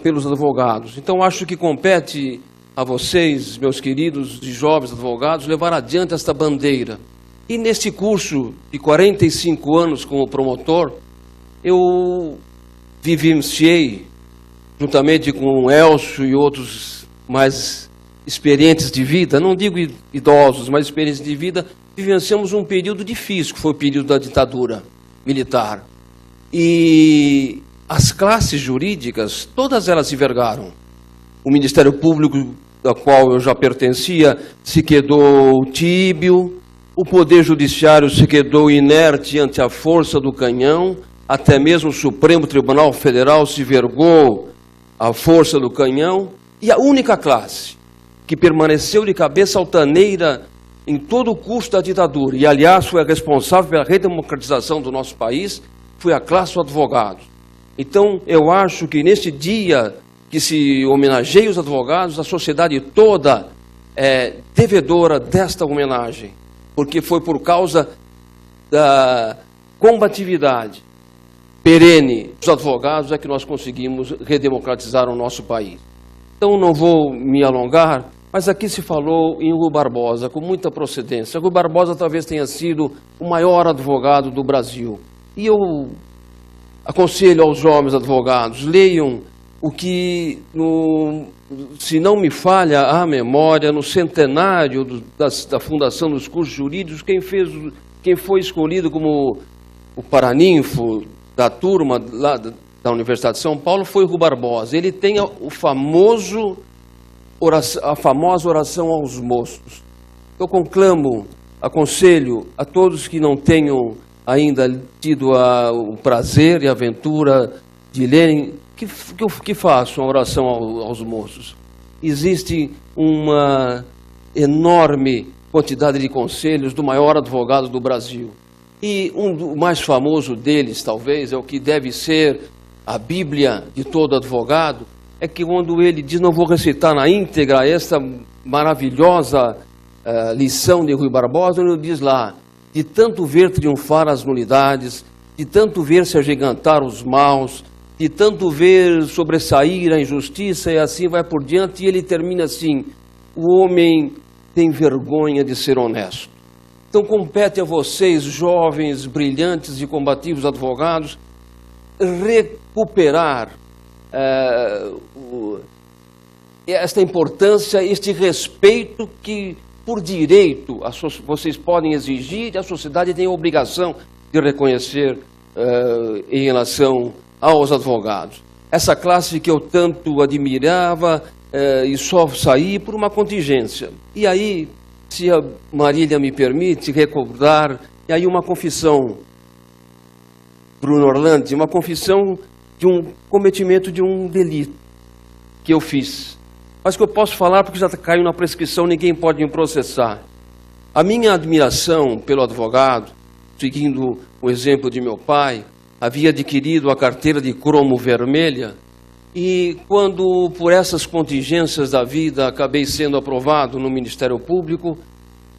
pelos advogados. Então, acho que compete a vocês, meus queridos e jovens advogados, levar adiante esta bandeira. E neste curso de 45 anos como promotor, eu vivenciei, juntamente com o Elcio e outros mais experientes de vida, não digo idosos, mas experientes de vida, vivenciamos um período difícil, que foi o período da ditadura militar. E as classes jurídicas, todas elas se envergaram. O Ministério Público, da qual eu já pertencia, se quedou tíbio, o Poder Judiciário se quedou inerte ante a força do canhão, até mesmo o Supremo Tribunal Federal se vergou à força do canhão, e a única classe que permaneceu de cabeça altaneira em todo o curso da ditadura, e aliás foi a responsável pela redemocratização do nosso país, foi a classe dos advogados. Então, eu acho que neste dia que se homenageia os advogados, a sociedade toda é devedora desta homenagem, porque foi por causa da combatividade perene dos advogados é que nós conseguimos redemocratizar o nosso país. Então, não vou me alongar, mas aqui se falou em Rui Barbosa, com muita procedência. Rui Barbosa talvez tenha sido o maior advogado do Brasil. E eu aconselho aos jovens advogados, leiam o que, se não me falha a memória, no centenário da fundação dos cursos jurídicos, quem foi escolhido como o paraninfo da turma lá da Universidade de São Paulo foi Rui Barbosa. Ele tem a famosa oração aos moços. Eu aconselho a todos que não tenham ainda tido o prazer e a aventura de lerem, que façam a oração aos moços. Existe uma enorme quantidade de conselhos do maior advogado do Brasil. E o mais famoso deles, talvez, é o que deve ser a Bíblia de todo advogado, é que quando ele diz, não vou recitar na íntegra esta maravilhosa lição de Rui Barbosa, ele diz lá: de tanto ver triunfar as nulidades, de tanto ver se agigantar os maus, de tanto ver sobressair a injustiça, e assim vai por diante, e ele termina assim: o homem tem vergonha de ser honesto. Então compete a vocês, jovens, brilhantes e combativos advogados, recuperar esta importância, este respeito que, por direito, vocês podem exigir e a sociedade tem a obrigação de reconhecer em relação aos advogados. Essa classe que eu tanto admirava e só saí por uma contingência. E aí, se a Marília me permite recordar, e aí uma confissão, Bruno Orlandi, uma confissão de um cometimento de um delito que eu fiz. Mas que eu posso falar porque já caiu na prescrição, ninguém pode me processar. A minha admiração pelo advogado, seguindo o exemplo de meu pai, havia adquirido a carteira de cromo vermelha, e quando, por essas contingências da vida, acabei sendo aprovado no Ministério Público,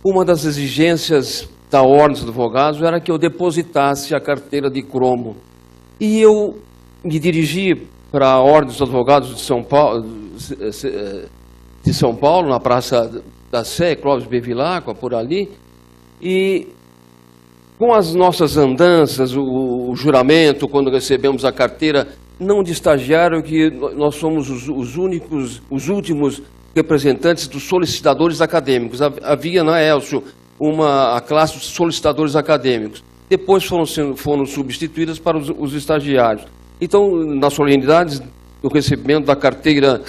uma das exigências da Ordem dos Advogados era que eu depositasse a carteira de cromo. E eu me dirigi para a Ordem dos Advogados de São Paulo, na Praça da Sé, Clóvis Bevilacqua, por ali, e com as nossas andanças, o juramento, quando recebemos a carteira, não de estagiário, que nós somos os últimos representantes dos solicitadores acadêmicos. Havia na Elcio a classe de solicitadores acadêmicos. Depois foram substituídas para os estagiários. Então, nas solenidades do recebimento da carteira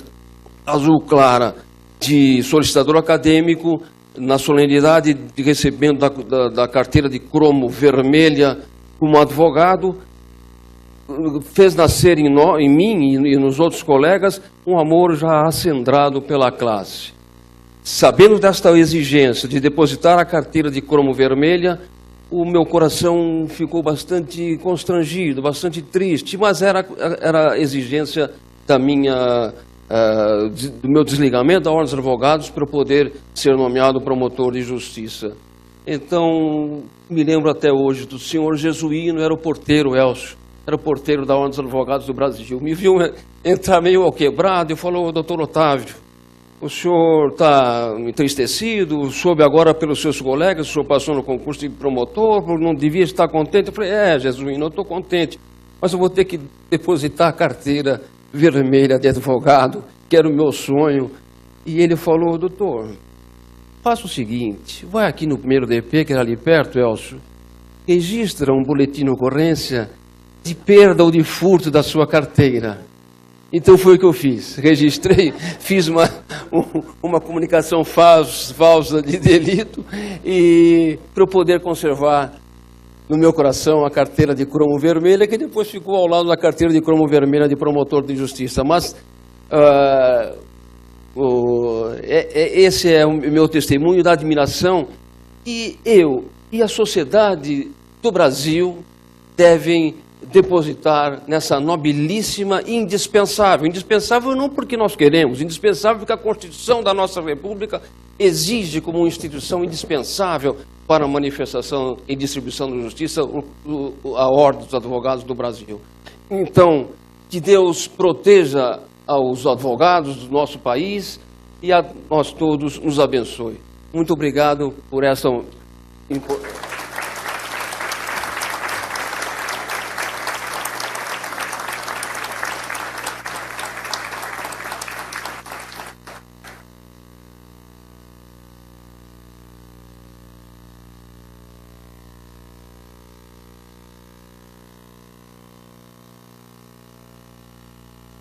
azul clara de solicitador acadêmico, na solenidade de recebimento da carteira de cromo vermelha como advogado, fez nascer em mim e nos outros colegas um amor já acendrado pela classe. Sabendo desta exigência de depositar a carteira de cromo vermelha, o meu coração ficou bastante constrangido, bastante triste, mas era a exigência do meu desligamento da Ordem dos Advogados para eu poder ser nomeado promotor de justiça. Então, me lembro até hoje do senhor Jesuíno, era o porteiro, Elcio, era o porteiro da Ordem dos Advogados do Brasil. Me viu entrar meio quebrado e falou: doutor Otávio, o senhor está entristecido, soube agora pelos seus colegas, o senhor passou no concurso de promotor, não devia estar contente. Eu falei: Jesuíno, eu estou contente, mas eu vou ter que depositar a carteira vermelha de advogado, que era o meu sonho. E ele falou: doutor, faça o seguinte, vai aqui no primeiro DP, que era ali perto, Elcio, registra um boletim de ocorrência de perda ou de furto da sua carteira. Então foi o que eu fiz, registrei, fiz uma comunicação falsa de delito, e para eu poder conservar no meu coração a carteira de cromo vermelha, que depois ficou ao lado da carteira de cromo vermelha de promotor de justiça. Mas esse é o meu testemunho da admiração, e eu e a sociedade do Brasil devem depositar nessa nobilíssima e indispensável não porque nós queremos, indispensável porque a Constituição da nossa República exige como uma instituição indispensável para a manifestação e distribuição da justiça a Ordem dos Advogados do Brasil. Então, que Deus proteja aos advogados do nosso país e a nós todos nos abençoe. Muito obrigado por essa...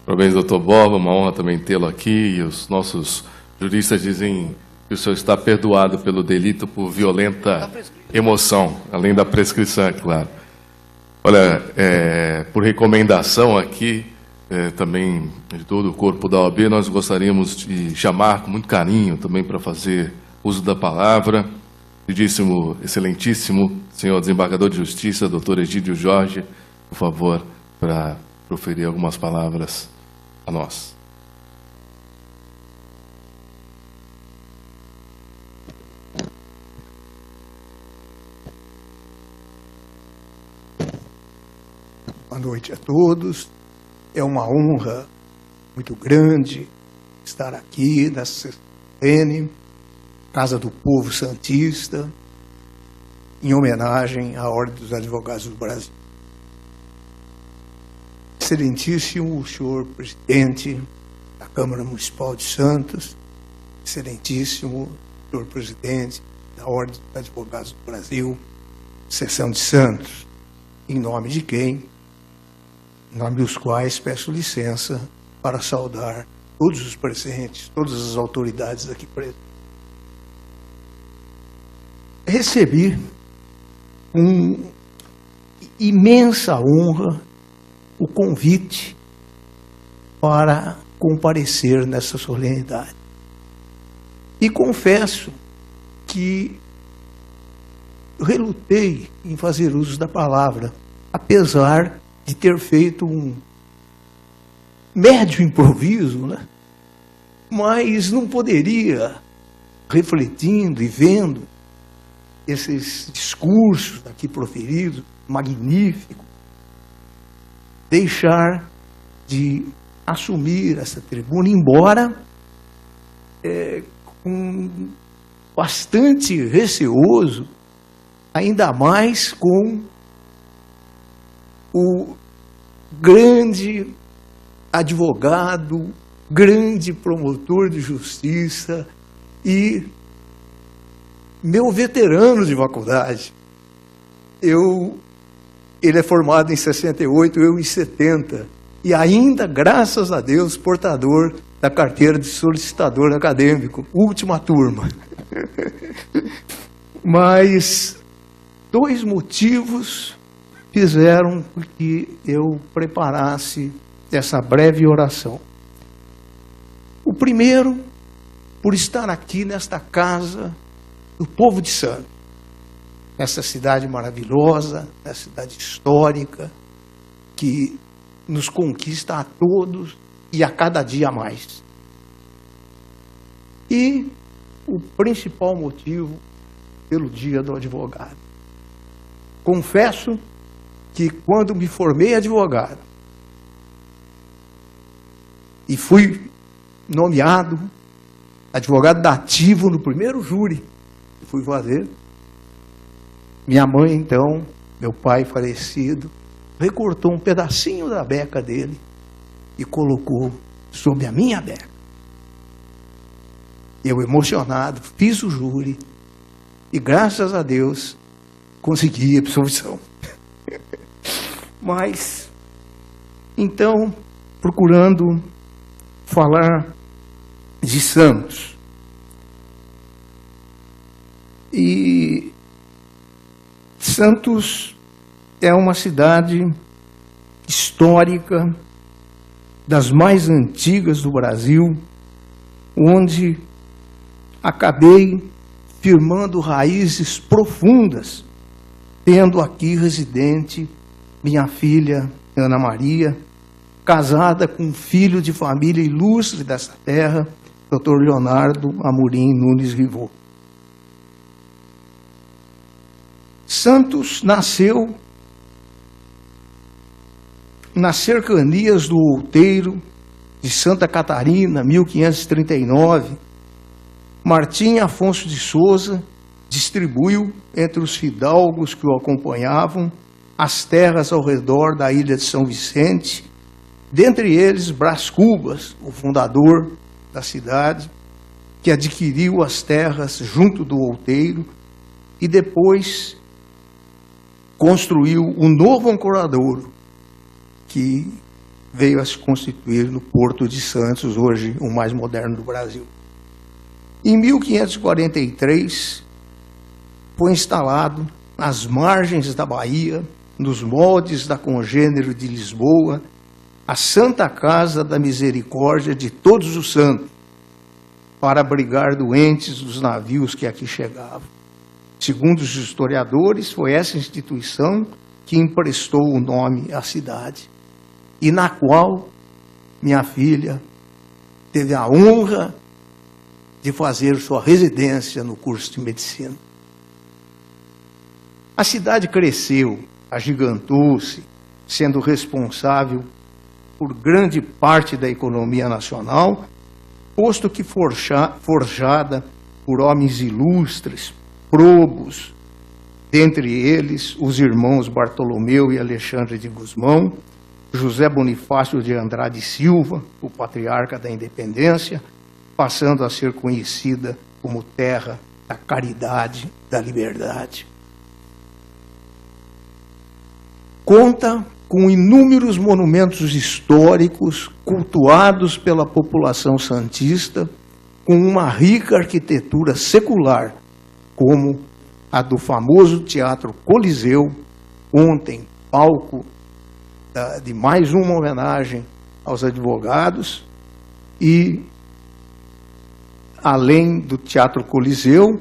Parabéns, doutor Borba, uma honra também tê-lo aqui. E os nossos juristas dizem que o senhor está perdoado pelo delito por violenta emoção, além da prescrição, é claro. Olha, por recomendação aqui, também de todo o corpo da OAB, nós gostaríamos de chamar com muito carinho também para fazer uso da palavra, excelentíssimo senhor desembargador de Justiça, doutor Egídio Jorge, por favor, para proferir algumas palavras a nós. Boa noite a todos. É uma honra muito grande estar aqui nessa solene Casa do Povo Santista, em homenagem à Ordem dos Advogados do Brasil. Excelentíssimo senhor presidente da Câmara Municipal de Santos, excelentíssimo senhor presidente da Ordem dos Advogados do Brasil, Seção de Santos, em nome de quem, em nome dos quais peço licença para saudar todos os presentes, todas as autoridades aqui presentes. Recebi com imensa honra o convite para comparecer nessa solenidade. E confesso que relutei em fazer uso da palavra, apesar de ter feito um médio improviso, né? Mas não poderia, refletindo e vendo esses discursos aqui proferidos, magníficos, deixar de assumir essa tribuna, embora com bastante receoso, ainda mais com o grande advogado, grande promotor de justiça e meu veterano de faculdade. Ele é formado em 68, eu em 70, e ainda, graças a Deus, portador da carteira de solicitador acadêmico, última turma. Mas 2 motivos fizeram com que eu preparasse essa breve oração. O primeiro, por estar aqui nesta casa do povo de Santos, essa cidade maravilhosa, essa cidade histórica, que nos conquista a todos e a cada dia mais. E o principal motivo pelo Dia do Advogado. Confesso que quando me formei advogado e fui nomeado advogado dativo no primeiro júri que fui fazer, minha mãe, então, meu pai falecido, recortou um pedacinho da beca dele e colocou sobre a minha beca. Eu, emocionado, fiz o júri e, graças a Deus, consegui a absolvição. Mas, então, procurando falar de Santos. E Santos é uma cidade histórica, das mais antigas do Brasil, onde acabei firmando raízes profundas, tendo aqui residente minha filha Ana Maria, casada com um filho de família ilustre dessa terra, Dr. Leonardo Amorim Nunes Rivot. Santos nasceu nas cercanias do outeiro de Santa Catarina, 1539. Martim Afonso de Souza distribuiu entre os fidalgos que o acompanhavam as terras ao redor da ilha de São Vicente, dentre eles Brás Cubas, o fundador da cidade, que adquiriu as terras junto do outeiro e depois construiu um novo ancoradouro que veio a se constituir no Porto de Santos, hoje o mais moderno do Brasil. Em 1543, foi instalado às margens da Bahia, nos moldes da Congênero de Lisboa, a Santa Casa da Misericórdia de Todos os Santos, para abrigar doentes dos navios que aqui chegavam. Segundo os historiadores, foi essa instituição que emprestou o nome à cidade, e na qual minha filha teve a honra de fazer sua residência no curso de medicina. A cidade cresceu, agigantou-se, sendo responsável por grande parte da economia nacional, posto que forjada por homens ilustres, probos, dentre eles os irmãos Bartolomeu e Alexandre de Gusmão, José Bonifácio de Andrade Silva, o patriarca da independência, passando a ser conhecida como terra da caridade, da liberdade. Conta com inúmeros monumentos históricos cultuados pela população santista, com uma rica arquitetura secular, como a do famoso Teatro Coliseu, ontem palco de mais uma homenagem aos advogados, e além do Teatro Coliseu,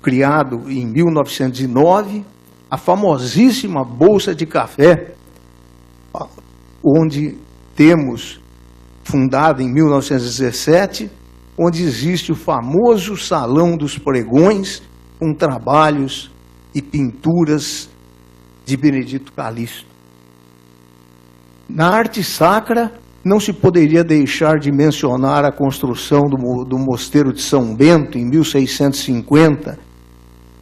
criado em 1909, a famosíssima Bolsa de Café, onde temos, fundada em 1917, onde existe o famoso Salão dos Pregões, com trabalhos e pinturas de Benedito Calixto. Na arte sacra, não se poderia deixar de mencionar a construção do Mosteiro de São Bento, em 1650,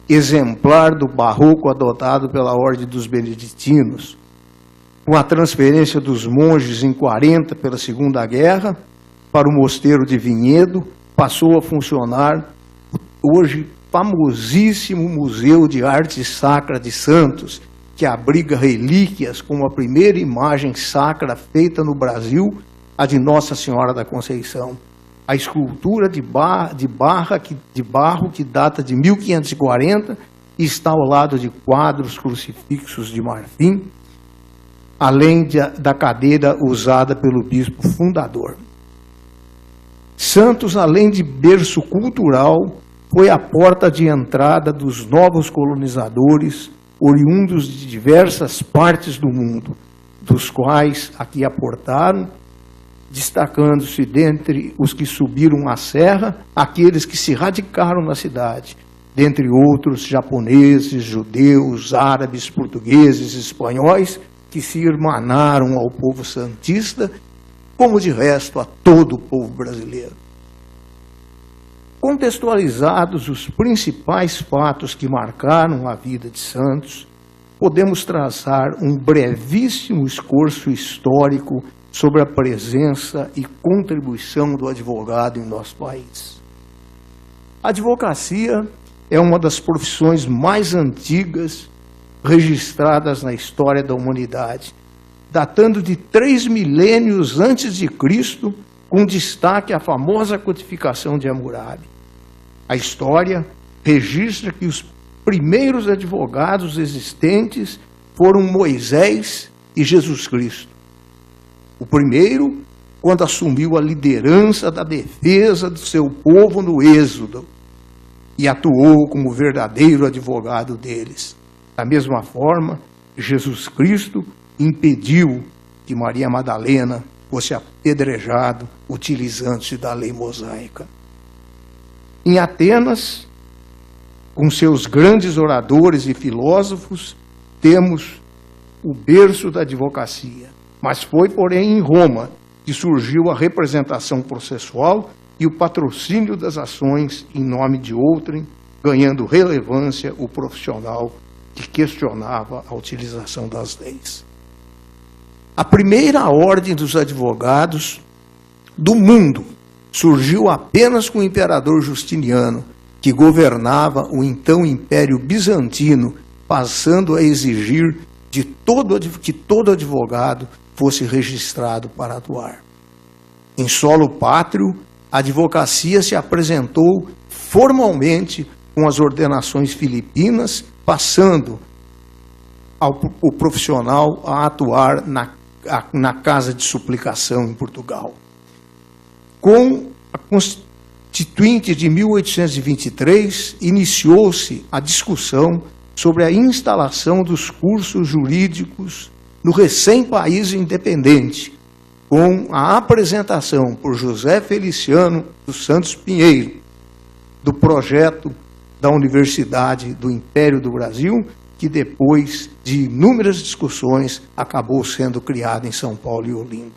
exemplar do barroco adotado pela Ordem dos Beneditinos. com a transferência dos monges em 40 pela Segunda Guerra para o Mosteiro de Vinhedo, passou a funcionar hoje famosíssimo Museu de Arte Sacra de Santos, que abriga relíquias como a primeira imagem sacra feita no Brasil, a de Nossa Senhora da Conceição. A escultura de barro que data de 1540 e está ao lado de quadros crucifixos de marfim, além da cadeira usada pelo bispo fundador. Santos, além de berço cultural, foi a porta de entrada dos novos colonizadores, oriundos de diversas partes do mundo, dos quais aqui aportaram, destacando-se dentre os que subiram a serra, aqueles que se radicaram na cidade, dentre outros japoneses, judeus, árabes, portugueses, espanhóis, que se irmanaram ao povo santista, como de resto a todo o povo brasileiro. Contextualizados os principais fatos que marcaram a vida de Santos, podemos traçar um brevíssimo esforço histórico sobre a presença e contribuição do advogado em nosso país. A advocacia é uma das profissões mais antigas registradas na história da humanidade, datando de 3 milênios antes de Cristo, com destaque à famosa codificação de Hammurabi. A história registra que os primeiros advogados existentes foram Moisés e Jesus Cristo. O primeiro, quando assumiu a liderança da defesa do seu povo no Êxodo e atuou como verdadeiro advogado deles. Da mesma forma, Jesus Cristo impediu que Maria Madalena fosse apedrejado utilizando-se da lei mosaica. Em Atenas, com seus grandes oradores e filósofos, temos o berço da advocacia. Mas foi, porém, em Roma que surgiu a representação processual e o patrocínio das ações em nome de outrem, ganhando relevância o profissional que questionava a utilização das leis. A primeira ordem dos advogados do mundo surgiu apenas com o imperador Justiniano, que governava o então Império Bizantino, passando a exigir que todo advogado fosse registrado para atuar. Em solo pátrio, a advocacia se apresentou formalmente com as ordenações filipinas, passando o profissional a atuar na Casa de Suplicação em Portugal. Com a Constituinte de 1823, iniciou-se a discussão sobre a instalação dos cursos jurídicos no recém-país independente, com a apresentação por José Feliciano dos Santos Pinheiro do projeto da Universidade do Império do Brasil, que depois de inúmeras discussões acabou sendo criado em São Paulo e Olinda.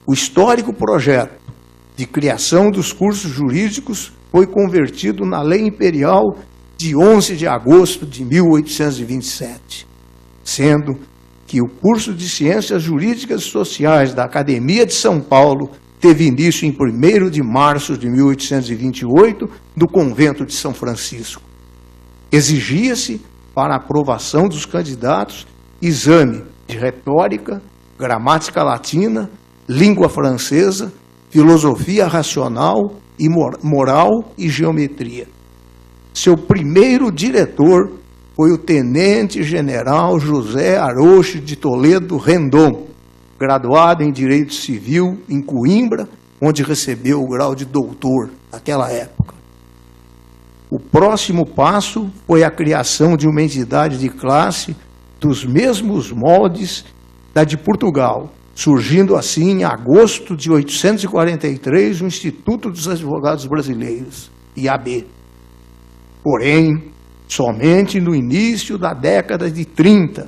O histórico projeto de criação dos cursos jurídicos foi convertido na Lei Imperial de 11 de agosto de 1827, sendo que o curso de Ciências Jurídicas e Sociais da Academia de São Paulo teve início em 1º de março de 1828, no Convento de São Francisco. Exigia-se, para a aprovação dos candidatos, exame de retórica, gramática latina, língua francesa, filosofia racional, e moral e geometria. Seu primeiro diretor foi o tenente-general José Arouche de Toledo Rendon, graduado em Direito Civil em Coimbra, onde recebeu o grau de doutor naquela época. O próximo passo foi a criação de uma entidade de classe dos mesmos moldes da de Portugal, surgindo assim em agosto de 843 o Instituto dos Advogados Brasileiros, IAB. Porém, somente no início da década de 30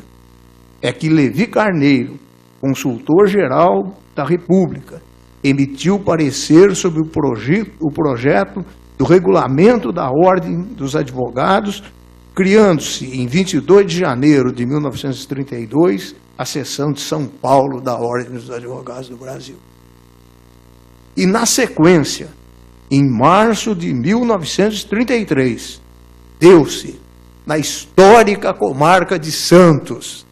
é que Levi Carneiro, consultor-geral da República, emitiu parecer sobre o projeto do regulamento da Ordem dos Advogados, criando-se em 22 de janeiro de 1932 a seção de São Paulo da Ordem dos Advogados do Brasil. E, na sequência, em março de 1933, deu-se, na histórica comarca de Santos,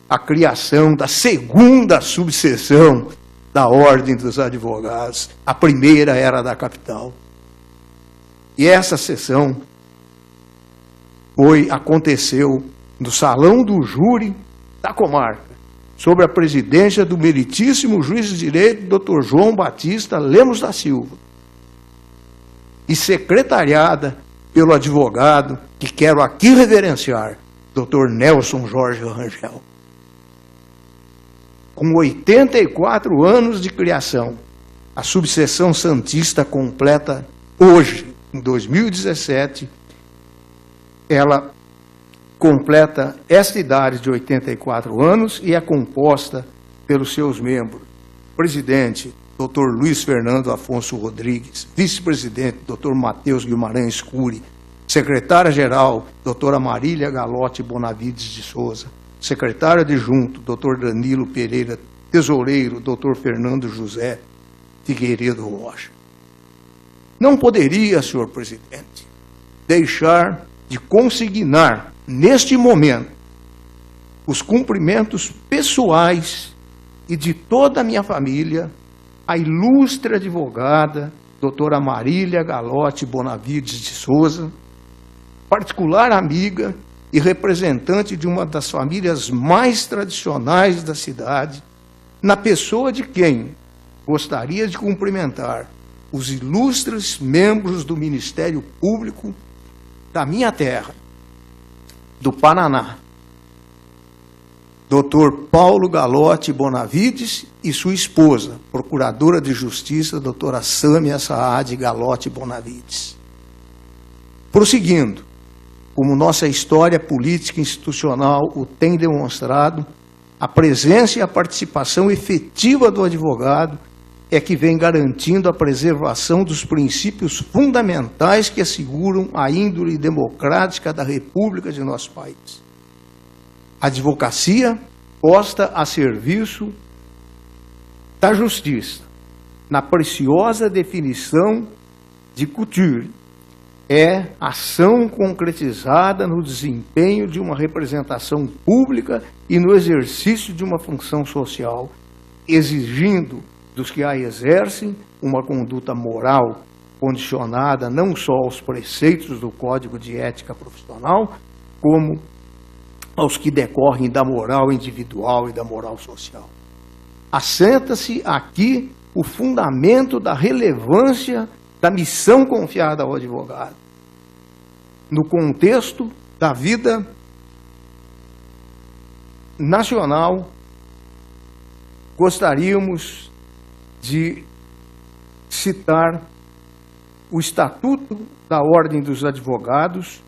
a criação da segunda subseção da Ordem dos Advogados. A primeira era da capital. E essa sessão aconteceu no Salão do Júri da comarca, sob a presidência do meritíssimo juiz de direito, Dr. João Batista Lemos da Silva, e secretariada pelo advogado, que quero aqui reverenciar, Dr. Nelson Jorge Rangel. Com 84 anos de criação, a subseção santista completa hoje, em 2017, ela completa esta idade de 84 anos e é composta pelos seus membros: presidente, Dr. Luiz Fernando Afonso Rodrigues; vice-presidente, Dr. Matheus Guimarães Cury; secretária-geral, doutora Marília Galotti Bonavides de Souza; secretário adjunto, Dr. Danilo Pereira; tesoureiro, Dr. Fernando José Figueiredo Rocha. Não poderia, senhor presidente, deixar de consignar, neste momento, os cumprimentos pessoais e de toda a minha família à ilustre advogada, doutora Marília Galotti Bonavides de Souza, particular amiga e representante de uma das famílias mais tradicionais da cidade, na pessoa de quem gostaria de cumprimentar os ilustres membros do Ministério Público da minha terra, do Paraná, Dr. Paulo Galotti Bonavides e sua esposa, procuradora de Justiça, doutora Sâmia Saad Galotti Bonavides. Prosseguindo, como nossa história política e institucional o tem demonstrado, a presença e a participação efetiva do advogado é que vem garantindo a preservação dos princípios fundamentais que asseguram a índole democrática da República de nosso país. A advocacia posta a serviço da justiça, na preciosa definição de Couture, é ação concretizada no desempenho de uma representação pública e no exercício de uma função social, exigindo dos que a exercem uma conduta moral condicionada não só aos preceitos do Código de Ética Profissional, como aos que decorrem da moral individual e da moral social. Assenta-se aqui o fundamento da relevância da missão confiada ao advogado, no contexto da vida nacional. Gostaríamos de citar o Estatuto da Ordem dos Advogados,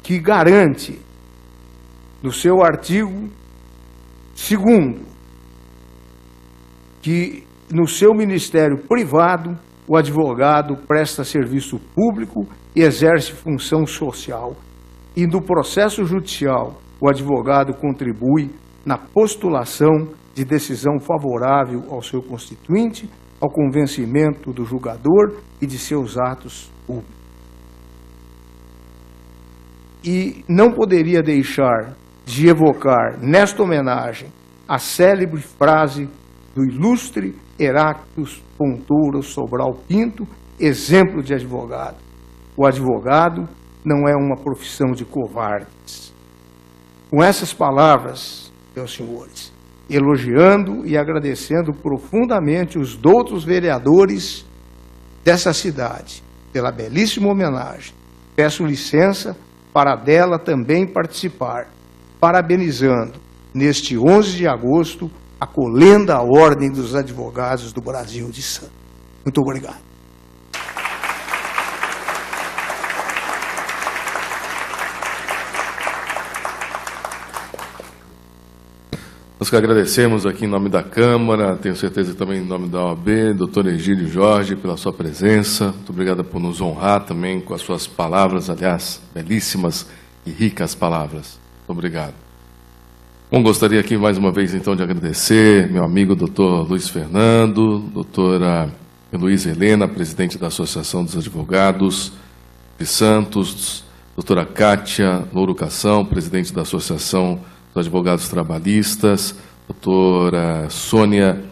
que garante, no seu artigo 2º, que no seu ministério privado o advogado presta serviço público e exerce função social, e no processo judicial o advogado contribui na postulação de decisão favorável ao seu constituinte, ao convencimento do julgador e de seus atos públicos. E não poderia deixar de evocar, nesta homenagem, a célebre frase do ilustre Heráclito Fontoura Sobral Pinto, exemplo de advogado: o advogado não é uma profissão de covardes. Com essas palavras, meus senhores, elogiando e agradecendo profundamente os doutos vereadores dessa cidade pela belíssima homenagem, peço licença para dela também participar, parabenizando, neste 11 de agosto, acolhendo a Ordem dos Advogados do Brasil de Santos. Muito obrigado. Nós Nós que agradecemos aqui em nome da Câmara, tenho certeza também em nome da OAB, doutor Egídio Jorge, pela sua presença. Muito obrigado por nos honrar também com as suas palavras, aliás, belíssimas e ricas palavras. Muito obrigado. Bom, gostaria aqui mais uma vez, então, de agradecer meu amigo doutor Luiz Fernando, doutora Heloísa Helena, presidente da Associação dos Advogados de Santos, doutora Kátia Louro Cação, presidente da Associação dos Advogados Trabalhistas, doutora Sônia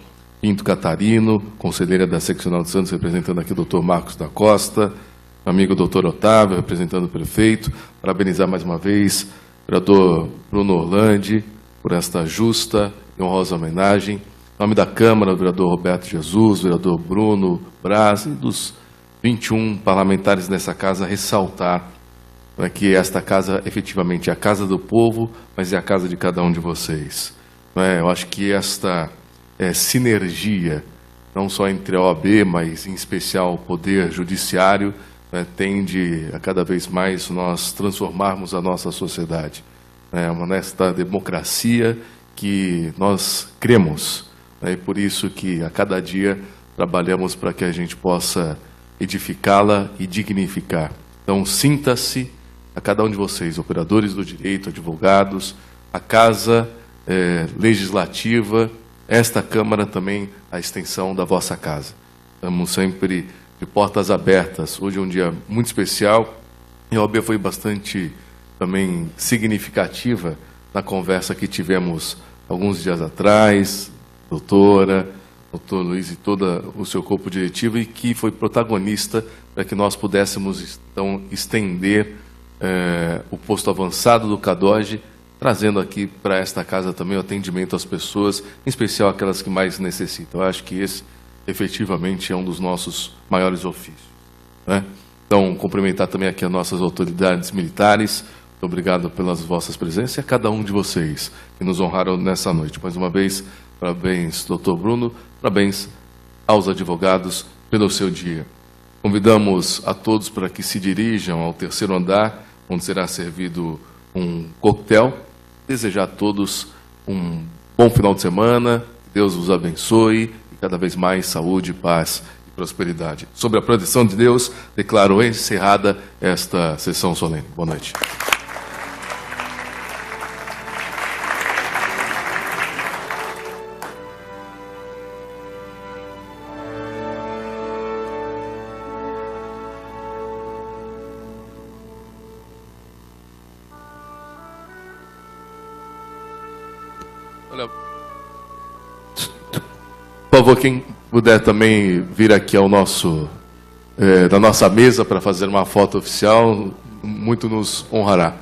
Pinto Catarino, conselheira da Seccional de Santos, representando aqui o doutor Marcos da Costa, amigo doutor Otávio, representando o prefeito. Parabenizar mais uma vez o vereador Bruno Orlandi por esta justa e honrosa homenagem. Em nome da Câmara, o vereador Roberto Jesus, o vereador Bruno Braz e dos 21 parlamentares nessa casa, ressaltar que esta casa efetivamente é a casa do povo, mas é a casa de cada um de vocês. Eu acho que esta sinergia, não só entre a OAB, mas em especial o Poder Judiciário, tende a cada vez mais nós transformarmos a nossa sociedade. Nesta democracia que nós cremos. E por isso que a cada dia trabalhamos para que a gente possa edificá-la e dignificar. Então, sinta-se a cada um de vocês, operadores do direito, advogados, a Casa Legislativa, esta Câmara também, a extensão da vossa casa. Estamos sempre de portas abertas. Hoje é um dia muito especial e a OAB foi bastante também significativa na conversa que tivemos alguns dias atrás, doutor Luiz e todo o seu corpo diretivo, e que foi protagonista para que nós pudéssemos então estender o posto avançado do CADOG, trazendo aqui para esta casa também o atendimento às pessoas, em especial aquelas que mais necessitam. Eu acho que esse, efetivamente, é um dos nossos maiores ofícios. Então, cumprimentar também aqui as nossas autoridades militares. Muito obrigado pelas vossas presenças e a cada um de vocês que nos honraram nessa noite. Mais uma vez, parabéns, doutor Bruno, parabéns aos advogados pelo seu dia. Convidamos a todos para que se dirijam ao terceiro andar, onde será servido um coquetel. Desejar a todos um bom final de semana, que Deus os abençoe e cada vez mais saúde, paz e prosperidade. Sob a proteção de Deus, declaro encerrada esta sessão solene. Boa noite. Por favor, quem puder também vir aqui ao da nossa mesa para fazer uma foto oficial, muito nos honrará.